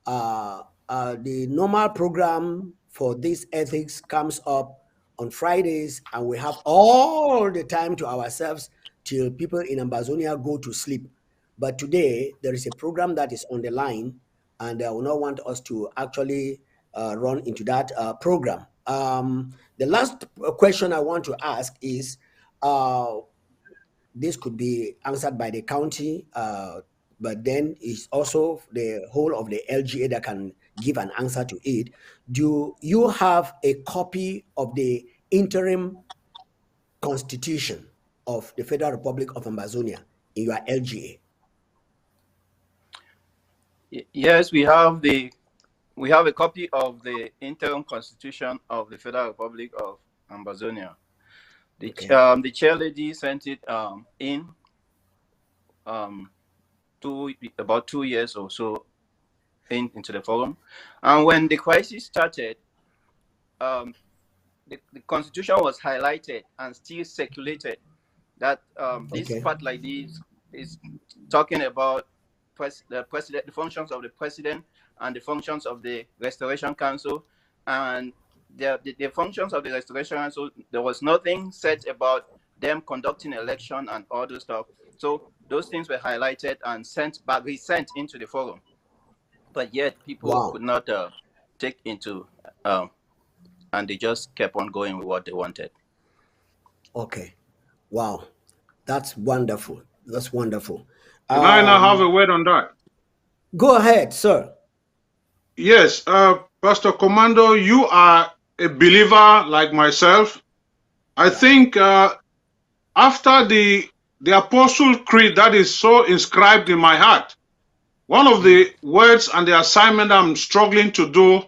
S1: The normal program for this ethics comes up on Fridays, and we have all the time to ourselves till people in Ambazonia go to sleep. But today, there is a program that is on the line, and I will not want us to actually run into that program. The last question I want to ask is uh, this could be answered by the county, but then it's also the whole of the LGA that can give an answer to it. Do you have a copy of the interim constitution of the Federal Republic of Ambazonia in your LGA?
S5: Yes, we have a copy of the interim constitution of the Federal Republic of Ambazonia.
S1: Okay.
S5: The chair lady sent it in um, about 2 years or so into the forum, and when the crisis started, the constitution was highlighted and still circulated. That this
S1: Okay.
S5: part like this is talking about the president, the functions of the president, and the functions of the Restoration Council, and the functions of the Restoration Council. There was nothing said about them conducting election and all those stuff. So those things were highlighted and resent into the forum, but yet people
S1: Wow.
S5: could not take into, and they just kept on going with what they wanted.
S1: Okay. Wow. That's wonderful. That's wonderful.
S4: Can I now have
S1: Um,
S4: a word on that?
S1: Go ahead, sir.
S4: Yes, Pastor Commando, you are a believer like myself. I think after the Apostle Creed that is so inscribed in my heart, one of the words and the assignment I'm struggling to do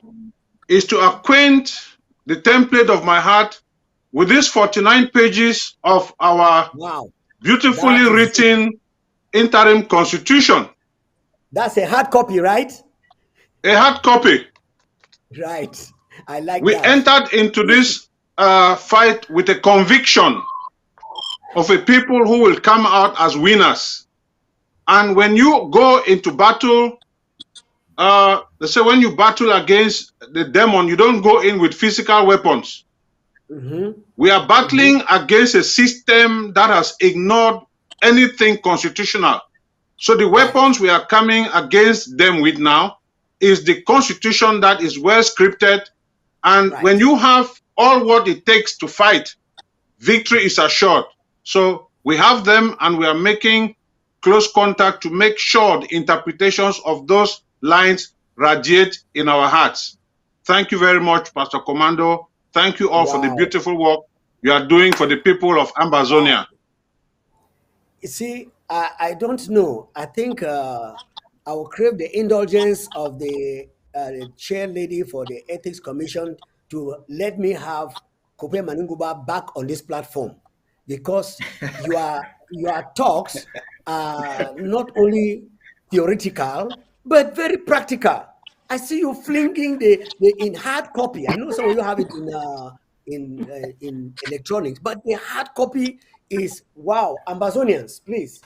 S4: is to acquaint the template of my heart with these 49 pages of our
S1: Wow.
S4: beautifully
S1: That is it.
S4: written interim constitution.
S1: That's a hard copy, right?
S4: A hard copy.
S1: Right. I like
S4: We
S1: that.
S4: entered into this fight with a conviction of a people who will come out as winners. And when you go into battle, they say when you battle against the demon, you don't go in with physical weapons. We are battling against a system that has ignored anything constitutional. So the weapons we are coming against them with now is the constitution that is well scripted. And when you have all what it takes to fight, victory is assured. So we have them, and we are making close contact to make sure the interpretations of those lines radiate in our hearts. Thank you very much, Pastor Commando. Thank you all for the beautiful work you are doing for the people of Ambazonia.
S1: You see, I don't know. I think I will crave the indulgence of the chair lady for the Ethics Commission to let me have Kupe Maneguba back on this platform, because your talks are not only theoretical but very practical. I see you flinging the in hard copy. I know some of you have it in electronics, but the hard copy is wow. Ambazonians, please.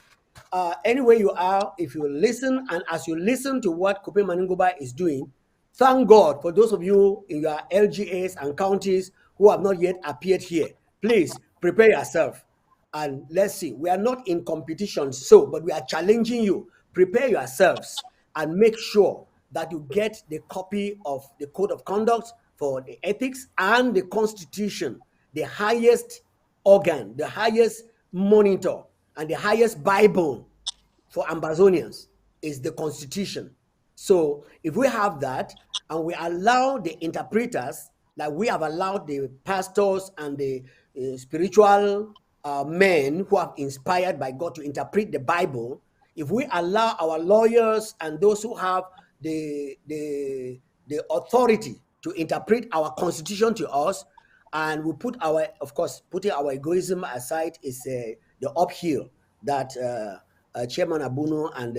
S1: Anywhere you are, if you listen, and as you listen to what Kupe Maningoba is doing, thank God for those of you in your LGAs and counties who have not yet appeared here. Please prepare yourself and let's see. We are not in competition, but we are challenging you. Prepare yourselves and make sure that you get the copy of the code of conduct for the ethics and the constitution, the highest organ, the highest monitor, and the highest Bible for Ambazonians is the constitution. So if we have that and we allow the interpreters Like we have allowed the pastors and the spiritual men who have inspired by God to interpret the Bible. If we allow our lawyers and those who have the authority to interpret our constitution to us, and we put our, of course, putting our egoism aside is the uphill that Chairman Abuno and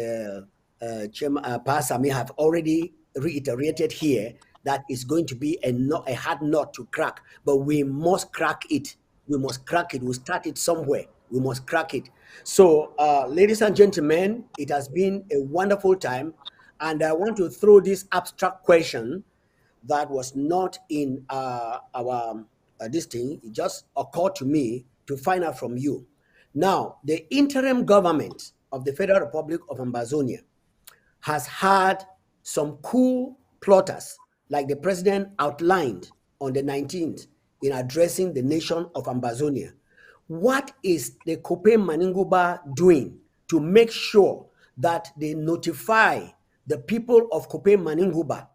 S1: Chairman Pasami have already reiterated here, that is going to be a hard nut to crack, but we must crack it. We must crack it. We'll start it somewhere. We must crack it. So, ladies and gentlemen, it has been a wonderful time, and I want to throw this abstract question that was not in our this thing. It just occurred to me to find out from you. Now, the interim government of the Federal Republic of Ambazonia has had some coup plotters, like the president outlined on the 19th in addressing the nation of Ambazonia. What is the Kupe Maneguba doing to make sure that they notify the people of Kupe Maneguba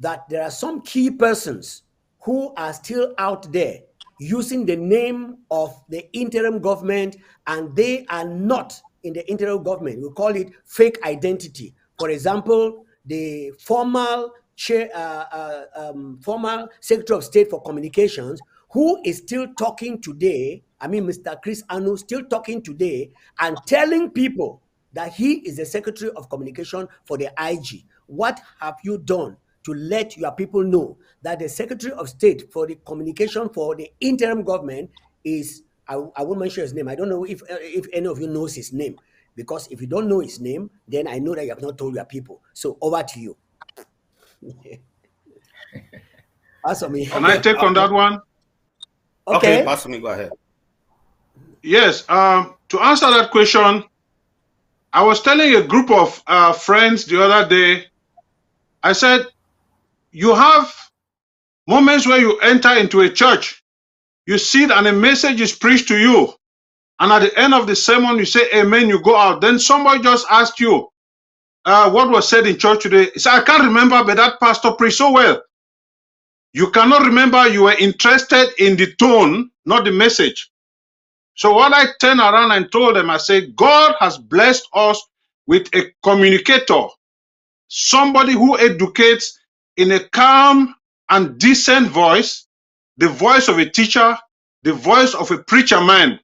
S1: that there are some key persons who are still out there using the name of the interim government, and they are not in the interim government? We call it fake identity. For example, the former former Secretary of State for Communications, who is still talking today, I mean, Mr. Chris Anu, still talking today and telling people that he is the Secretary of Communication for the IG. What have you done to let your people know that the Secretary of State for the Communication for the interim government is, I won't mention his name. I don't know if any of you knows his name, because if you don't know his name, then I know that you have not told your people. So over to you. Answer me.
S4: Can I take on that one?
S6: Okay, Pastor me, go ahead.
S4: Yes, to answer that question, I was telling a group of friends the other day, I said, you have moments where you enter into a church, you sit and a message is preached to you, and at the end of the sermon, you say, amen, you go out. Then somebody just asked you, what was said in church today? He said, I can't remember, but that pastor preached so well. You cannot remember, you were interested in the tone, not the message. So what I turned around and told them, I said, God has blessed us with a communicator, somebody who educates in a calm and decent voice, the voice of a teacher, the voice of a preacher man.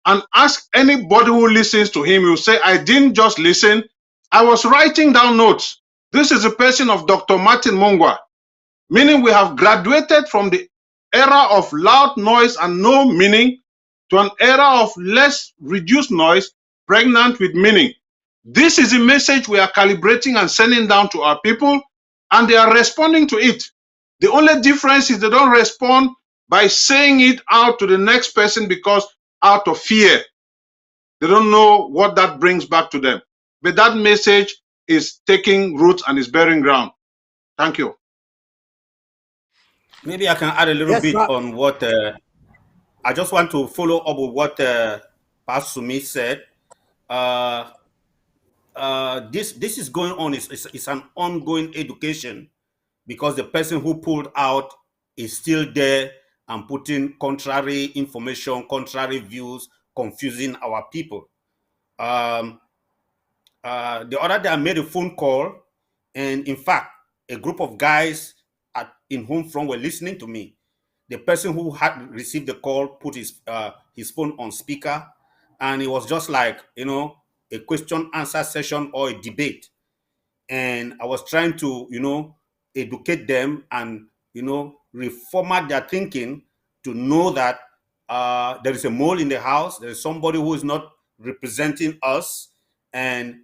S4: And ask anybody who listens to him, he'll say, I didn't just listen, I was writing down notes. This is a person of Dr. Martin Mungwa, meaning we have graduated from the era of loud noise and no meaning to an era of less reduced noise, pregnant with meaning. This is a message we are calibrating and sending down to our people, and they are responding to it. The only difference is they don't respond by saying it out to the next person, because out of fear, they don't know what that brings back to them. But that message is taking root and is bearing ground. Thank you.
S6: Maybe I can add a little bit on what I just want to follow up with what Pastor Sumi said. This is going on. It's an ongoing education, because the person who pulled out is still there and putting contrary information, contrary views, confusing our people. The other day I made a phone call, and in fact, a group of guys in home front were listening to me. The person who had received the call put his phone on speaker, and it was just like, a question answer session or a debate. And I was trying to, educate them and, reformat their thinking to know that there is a mole in the house. There is somebody who is not representing us, and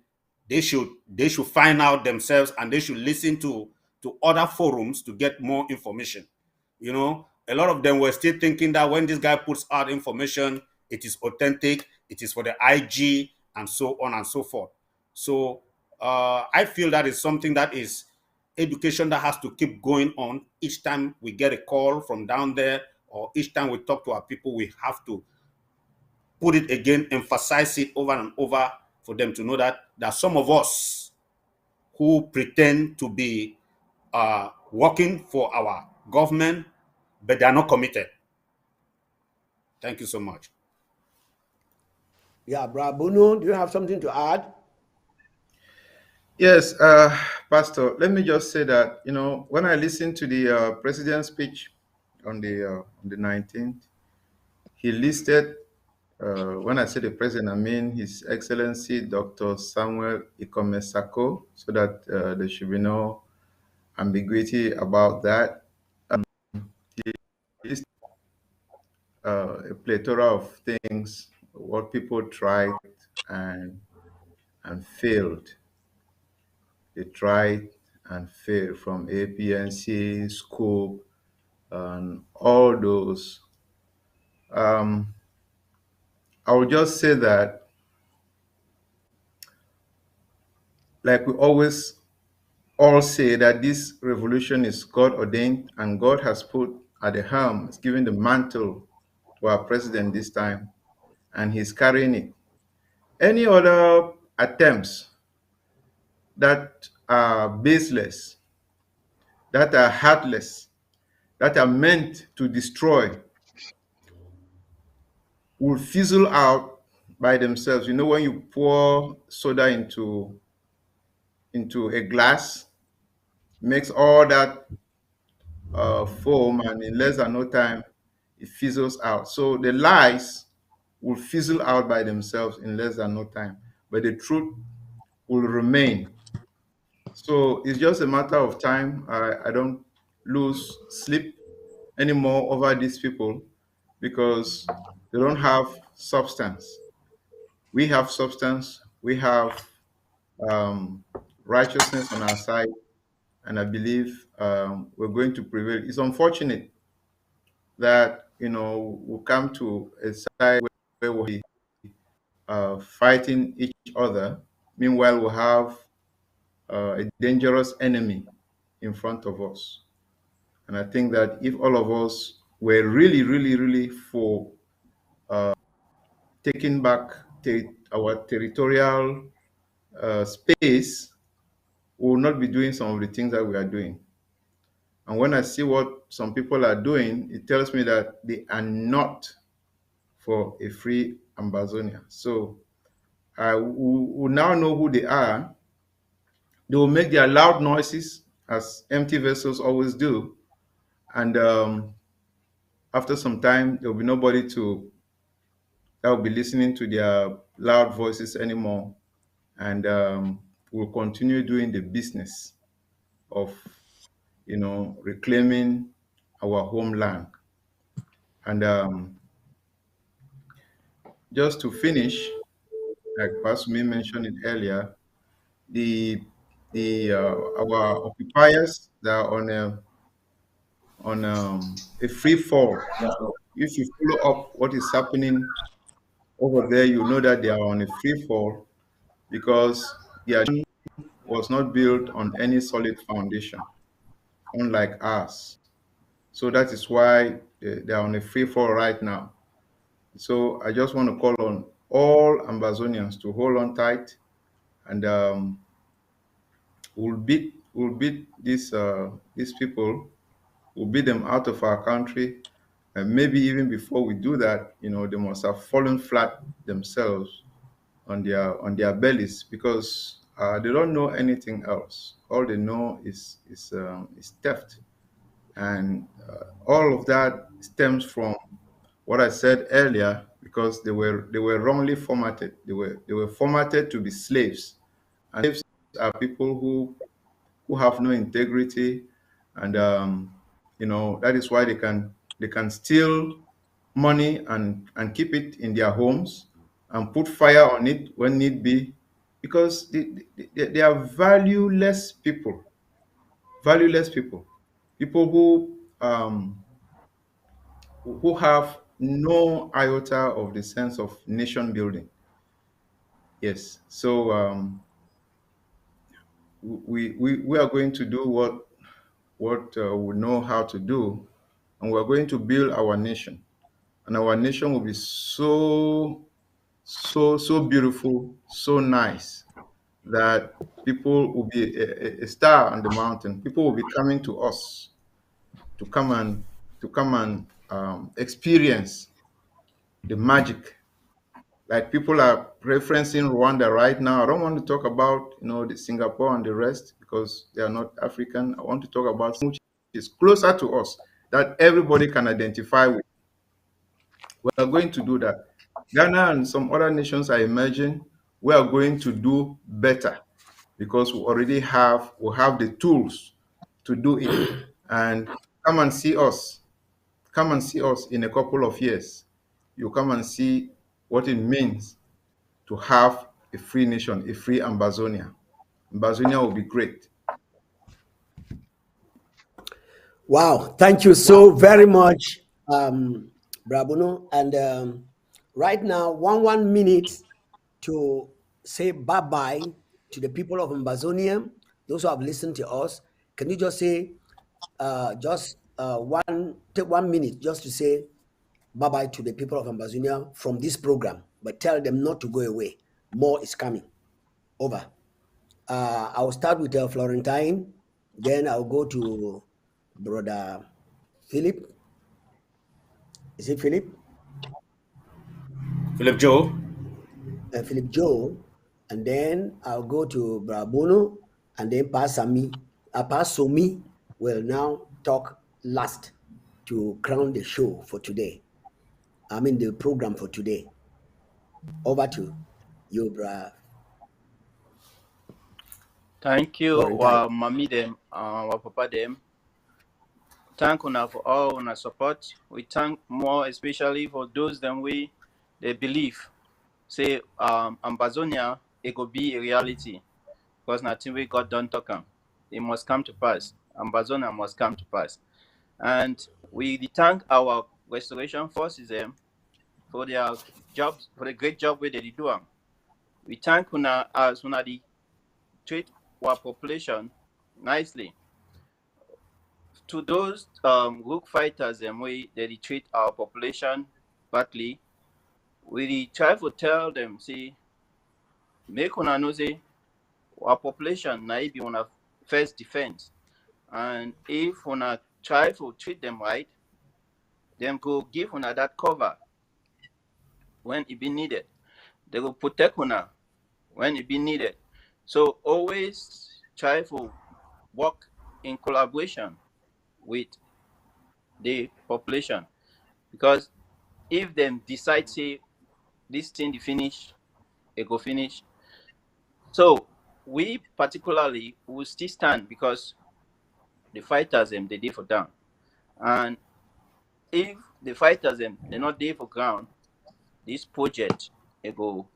S6: they should find out themselves, and they should listen to other forums to get more information. A lot of them were still thinking that when this guy puts out information, it is authentic, it is for the IG, and so on and so forth. So I feel that is something that is education that has to keep going on. Each time we get a call from down there, or each time we talk to our people, we have to put it again, emphasize it over and over, for them to know that there are some of us who pretend to be working for our government, but they are not committed. Thank you so much.
S1: Yeah, Brabuno, do you have something to add?
S3: Yes, Pastor, let me just say that, when I listened to the president's speech on the 19th, he listed, when I say the president, I mean His Excellency Dr. Samuel Ikomesako, so that there should be no ambiguity about that. He listed a plethora of things, what people tried and failed. They tried and failed, from APNC, Scope, and all those. Um, I will just say that, like we always all say, that this revolution is God ordained, and God has put at the helm, has given the mantle to our president this time, and he's carrying it. Any other attempts that are baseless, that are heartless, that are meant to destroy, will fizzle out by themselves. You know, when you pour soda into a glass, makes all that foam, and in less than no time, it fizzles out. So the lies will fizzle out by themselves in less than no time, but the truth will remain. So it's just a matter of time. I don't lose sleep anymore over these people, because they don't have substance. We have substance. We have um, righteousness on our side, and I believe we're going to prevail. It's unfortunate that we come to a side where we fighting each other. Meanwhile, we have a dangerous enemy in front of us. And I think that if all of us were really, really, really for taking back our territorial space, we will not be doing some of the things that we are doing. And when I see what some people are doing, it tells me that they are not for a free Ambazonia. So I will now know who they are. They will make their loud noises, as empty vessels always do. And after some time, there will be nobody that will be listening to their loud voices anymore. And we'll continue doing the business of, reclaiming our homeland. And just to finish, like Pasumi mentioned it earlier, the our occupiers that are on a free fall. If you follow up what is happening over there, you know that they are on a free fall, because their nation was not built on any solid foundation, unlike ours. So that is why they are on a free fall right now. So I just want to call on all Ambazonians to hold on tight, and we'll beat these people. We'll beat them out of our country. And maybe even before we do that, they must have fallen flat themselves on their bellies, because they don't know anything else. All they know is theft, and all of that stems from what I said earlier, because they were wrongly formatted. They were formatted to be slaves, and slaves are people who have no integrity, and that is why they can steal money and keep it in their homes, and put fire on it when need be, because they are valueless people who have no iota of the sense of nation building. Yes, so we are going to do what we know how to do, and we're going to build our nation, and our nation will be so beautiful, so nice, that people will be a star on the mountain. People will be coming to us to come and to come and experience the magic. Like people are referencing Rwanda right now. I don't want to talk about the Singapore and the rest because they are not African. I want to talk about something which is closer to us that everybody can identify with. We are going to do that. Ghana and some other nations are emerging. We are going to do better because we have the tools to do it. And come and see us. Come and see us in a couple of years. You come and see what it means to have a free nation, a free Ambazonia. Ambazonia will be great.
S1: Wow, thank you so very much, Brabuno. And right now, one minute to say bye bye to the people of Ambazonia, those who have listened to us. Can you just say, take 1 minute just to say bye bye to the people of Ambazonia from this program, but tell them not to go away. More is coming. Over. I'll start with Florentine, then I'll go to Brother Philip. Is it Philip?
S6: Philip Joe.
S1: Philip Joe, and then I'll go to Brabono, and then Pasomi will now talk last to crown the show for today. I mean the program for today. Over to you, Bra.
S5: Thank you,
S1: Florentine.
S5: mommy them, papa them. Thank una for all una support. We thank more especially for those them they believe. Say Ambazonia it could be a reality. Because nothing we God don't talk am. It must come to pass. Ambazonia must come to pass. And we thank our restoration forces them for their jobs, for the great job where they do am. We thank una as una the treat our population nicely. To those rook fighters and we they treat our population badly, we try to tell them, see, make una know say our population na be una first defense. And if una try to treat them right, then go give una that cover when it be needed. They will protect una when it be needed. So always try to work in collaboration with the population, because if them decide say this thing the finish, it go finish. So we particularly will still stand because the fighters them they did for down, and if the fighters them they not there for ground, this project it go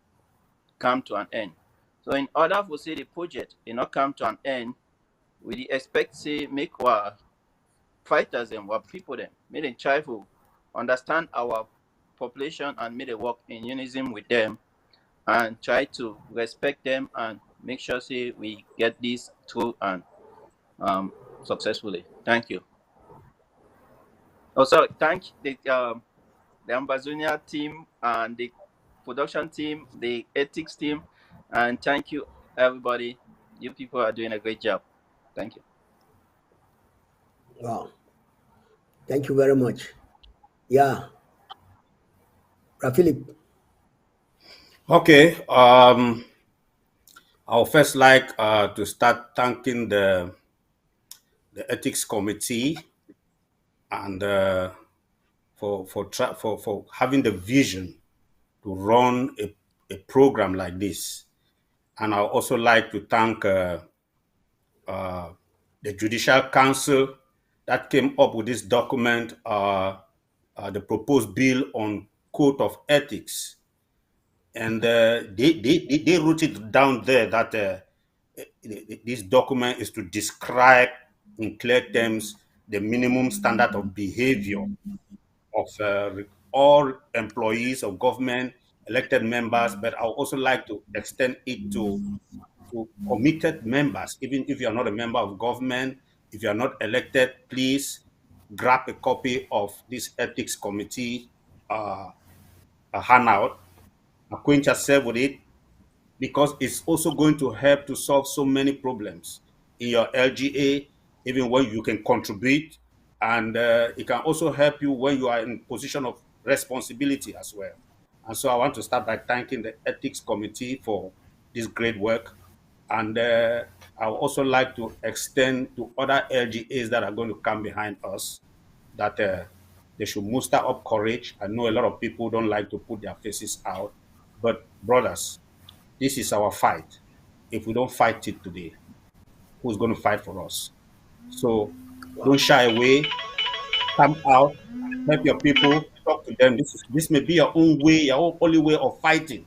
S5: come to an end. So in order for say the project it not come to an end, we expect say make our fighters and our people them make them try to understand our population and make them work in unison with them and try to respect them and make sure say we get this through and successfully. Thank you. Also thank the Ambazonia team and the production team, the ethics team, and thank you everybody. You people are doing a great job. Thank you.
S1: Wow. Thank you very much. Yeah. Bra Philip.
S6: Okay. I'll first like to start thanking the ethics committee and for having the vision to run a program like this. And I'll also like to thank the Judicial Council that came up with this document, the proposed bill on code of ethics. And they wrote it down there that this document is to describe in clear terms the minimum standard of behavior of all employees of government, elected members, but I would also like to extend it to committed members. Even if you are not a member of government, if you are not elected, please grab a copy of this ethics committee handout, acquaint yourself with it, because it's also going to help to solve so many problems in your LGA, even when you can contribute And it can also help you when you are in position of responsibility as well. And so I want to start by thanking the Ethics Committee for this great work. And I would also like to extend to other LGAs that are going to come behind us that they should muster up courage. I know a lot of people don't like to put their faces out, but brothers, this is our fight. If we don't fight it today, who's going to fight for us? So don't shy away, come out, help your people, talk to them. This may be your own way, your own only way of fighting.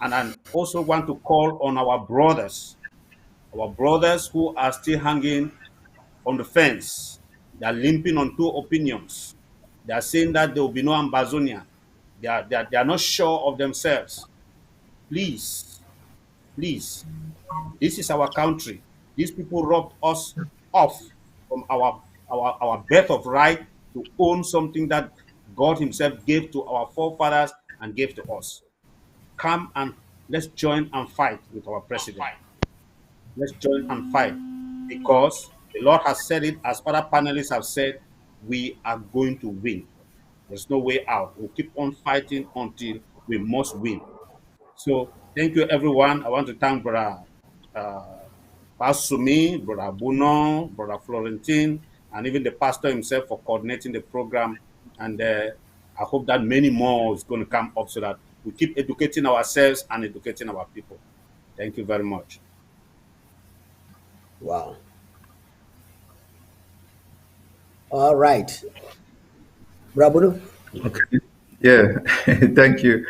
S6: And I also want to call on our brothers who are still hanging on the fence. They are limping on two opinions. They are saying that there will be no Ambazonia. They are not sure of themselves. Please, please, this is our country. These people robbed us off from our birth of right to own something that God Himself gave to our forefathers and gave to us. Come and let's join and fight with our president. Let's join and fight because the Lord has said it, as other panelists have said, we are going to win. There's no way out. We'll keep on fighting until we must win. So thank you, everyone. I want to thank Brother Pasumi, Brother Buno, Brother Florentine, and even the pastor himself for coordinating the program. And I hope that many more is going to come up so that we keep educating ourselves and educating our people. Thank you very much.
S1: Wow. All right. Bravo.
S3: Okay. Yeah. Thank you.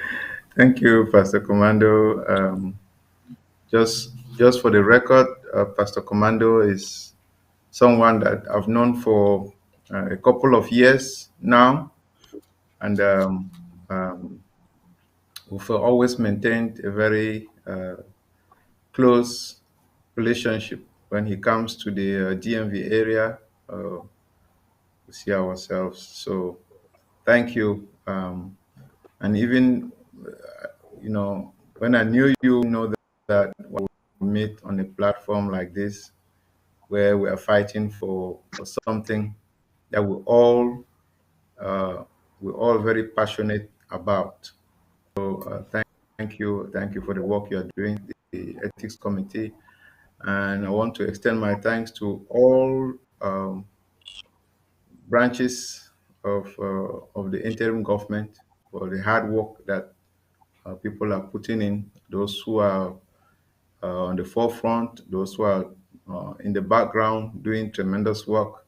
S3: Thank you, Pastor Commando. Just for the record, Pastor Commando is someone that I've known for a couple of years now, and we've always maintained a very close relationship. When he comes to the DMV area, we see ourselves. So thank you. And even, when I knew you, that we meet on a platform like this, where we are fighting for something that we're all very passionate about. So thank you for the work you are doing, the Ethics Committee, and I want to extend my thanks to all branches of the interim government for the hard work that people are putting in. Those who are on the forefront, those who are in the background doing tremendous work.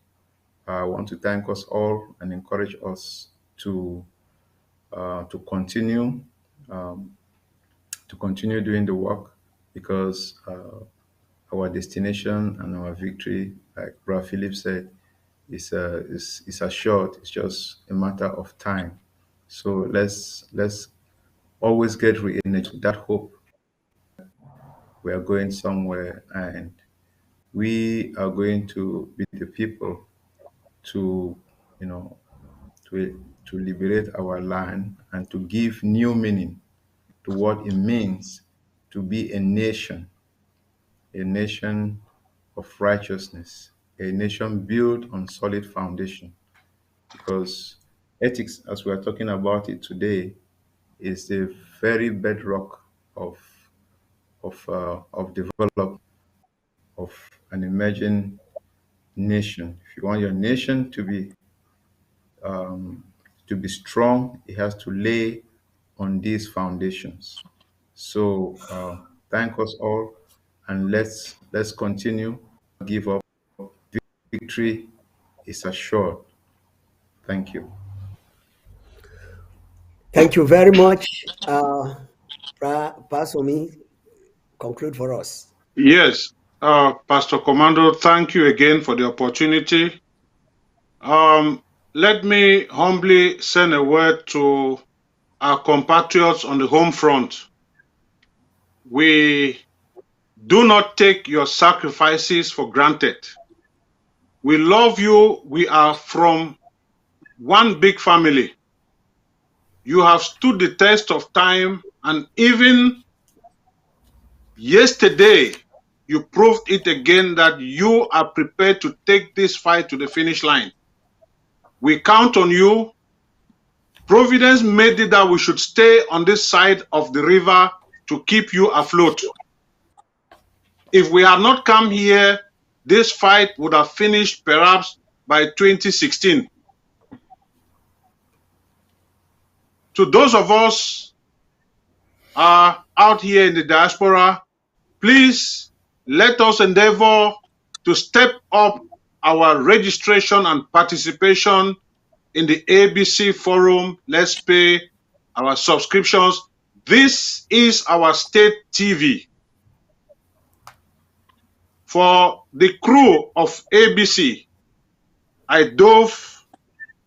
S3: I want to thank us all and encourage us to continue doing the work, because our destination and our victory, like Brother Philip said, is assured. It's just a matter of time. So let's always get re-energized with that hope. We are going somewhere, and we are going to be the people to, to liberate our land and to give new meaning to what it means to be a nation of righteousness, a nation built on solid foundation. Because ethics, as we are talking about it today, is the very bedrock of development of an emerging nation. If you want your nation to be strong, it has to lay on these foundations. So thank us all, and let's continue. Give up. Victory is assured. Thank you.
S1: Thank you very much. Pasumi, conclude for us.
S4: Yes, Pastor Commando, thank you again for the opportunity. Let me humbly send a word to our compatriots on the home front. We do not take your sacrifices for granted. We love you. We are from one big family. You have stood the test of time, and even yesterday, you proved it again that you are prepared to take this fight to the finish line. We count on you. Providence made it that we should stay on this side of the river to keep you afloat. If we had not come here, this fight would have finished perhaps by 2016. To those of us out here in the diaspora, please let us endeavor to step up our registration and participation in the ABC forum. Let's pay our subscriptions. This is our state TV. For the crew of ABC, I dove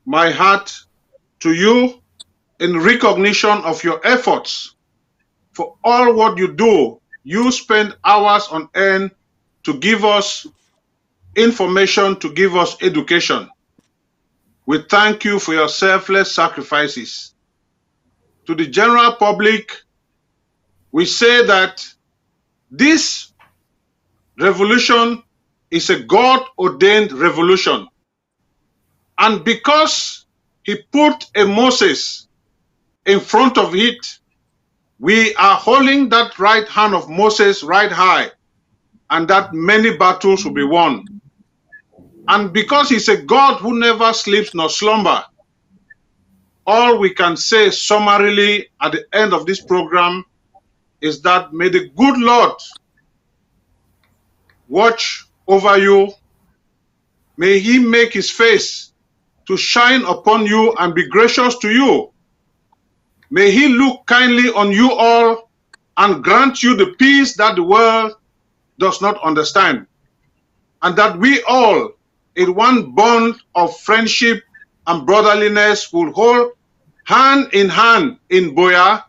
S4: my heart to you in recognition of your efforts. For all what you do, you spend hours on end to give us information, to give us education. We thank you for your selfless sacrifices. To the general public, we say that this revolution is a God-ordained revolution. And because he put a Moses in front of it, we are holding that right hand of Moses right high, and that many battles will be won. And because he's a God who never sleeps nor slumber, all we can say summarily at the end of this program is that may the good Lord watch over you. May he make his face to shine upon you and be gracious to you. May he look kindly on you all and grant you the peace that the world does not understand. And that we all, in one bond of friendship and brotherliness, will hold hand in Boya,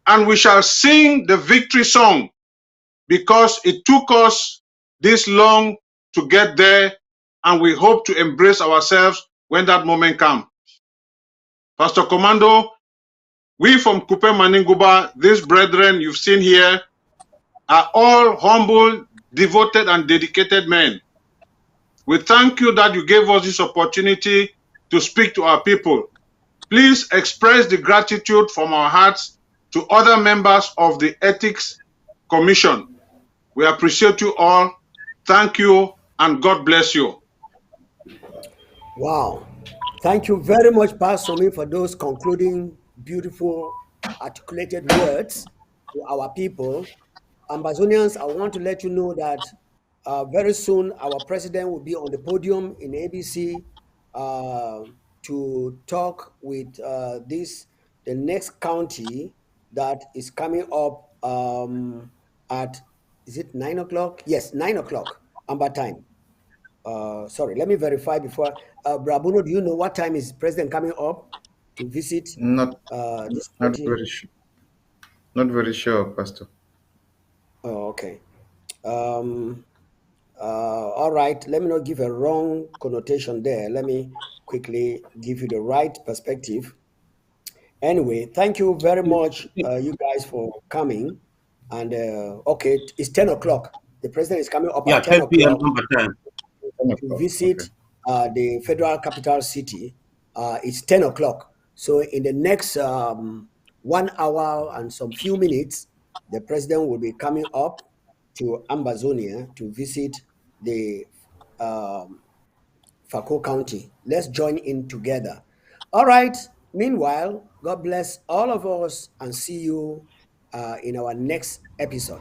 S4: and we shall sing the victory song, because it took us this long to get there, and we hope to embrace ourselves when that moment comes. Pastor Commando, we from Kupe Maneguba, these brethren you've seen here, are all humble, devoted, and dedicated men. We thank you that you gave us this opportunity to speak to our people. Please express the gratitude from our hearts to other members of the Ethics Commission. We appreciate you all. Thank you, and God bless you.
S1: Wow. Thank you very much, Pastor Me, for those concluding, beautiful, articulated words to our people. Ambazonians, I want to let you know that very soon our president will be on the podium in ABC to talk with the next county that is coming up at, is it 9 o'clock? Yes, 9 o'clock, Amber time. Sorry, let me verify before. Brabuno, do you know what time is president coming up to visit this county?
S3: Very sure. Not very sure, Pastor.
S1: Oh, okay. All right, let me not give a wrong connotation there. Let me quickly give you the right perspective. Anyway, thank you very much, you guys, for coming. And okay, it's 10 o'clock. The president is coming up at 10 o'clock to visit the federal capital city. It's 10 o'clock. So in the next 1 hour and some few minutes, the president will be coming up to Ambazonia to visit the Fako County. Let's join in together. All right. Meanwhile, God bless all of us and see you in our next episode.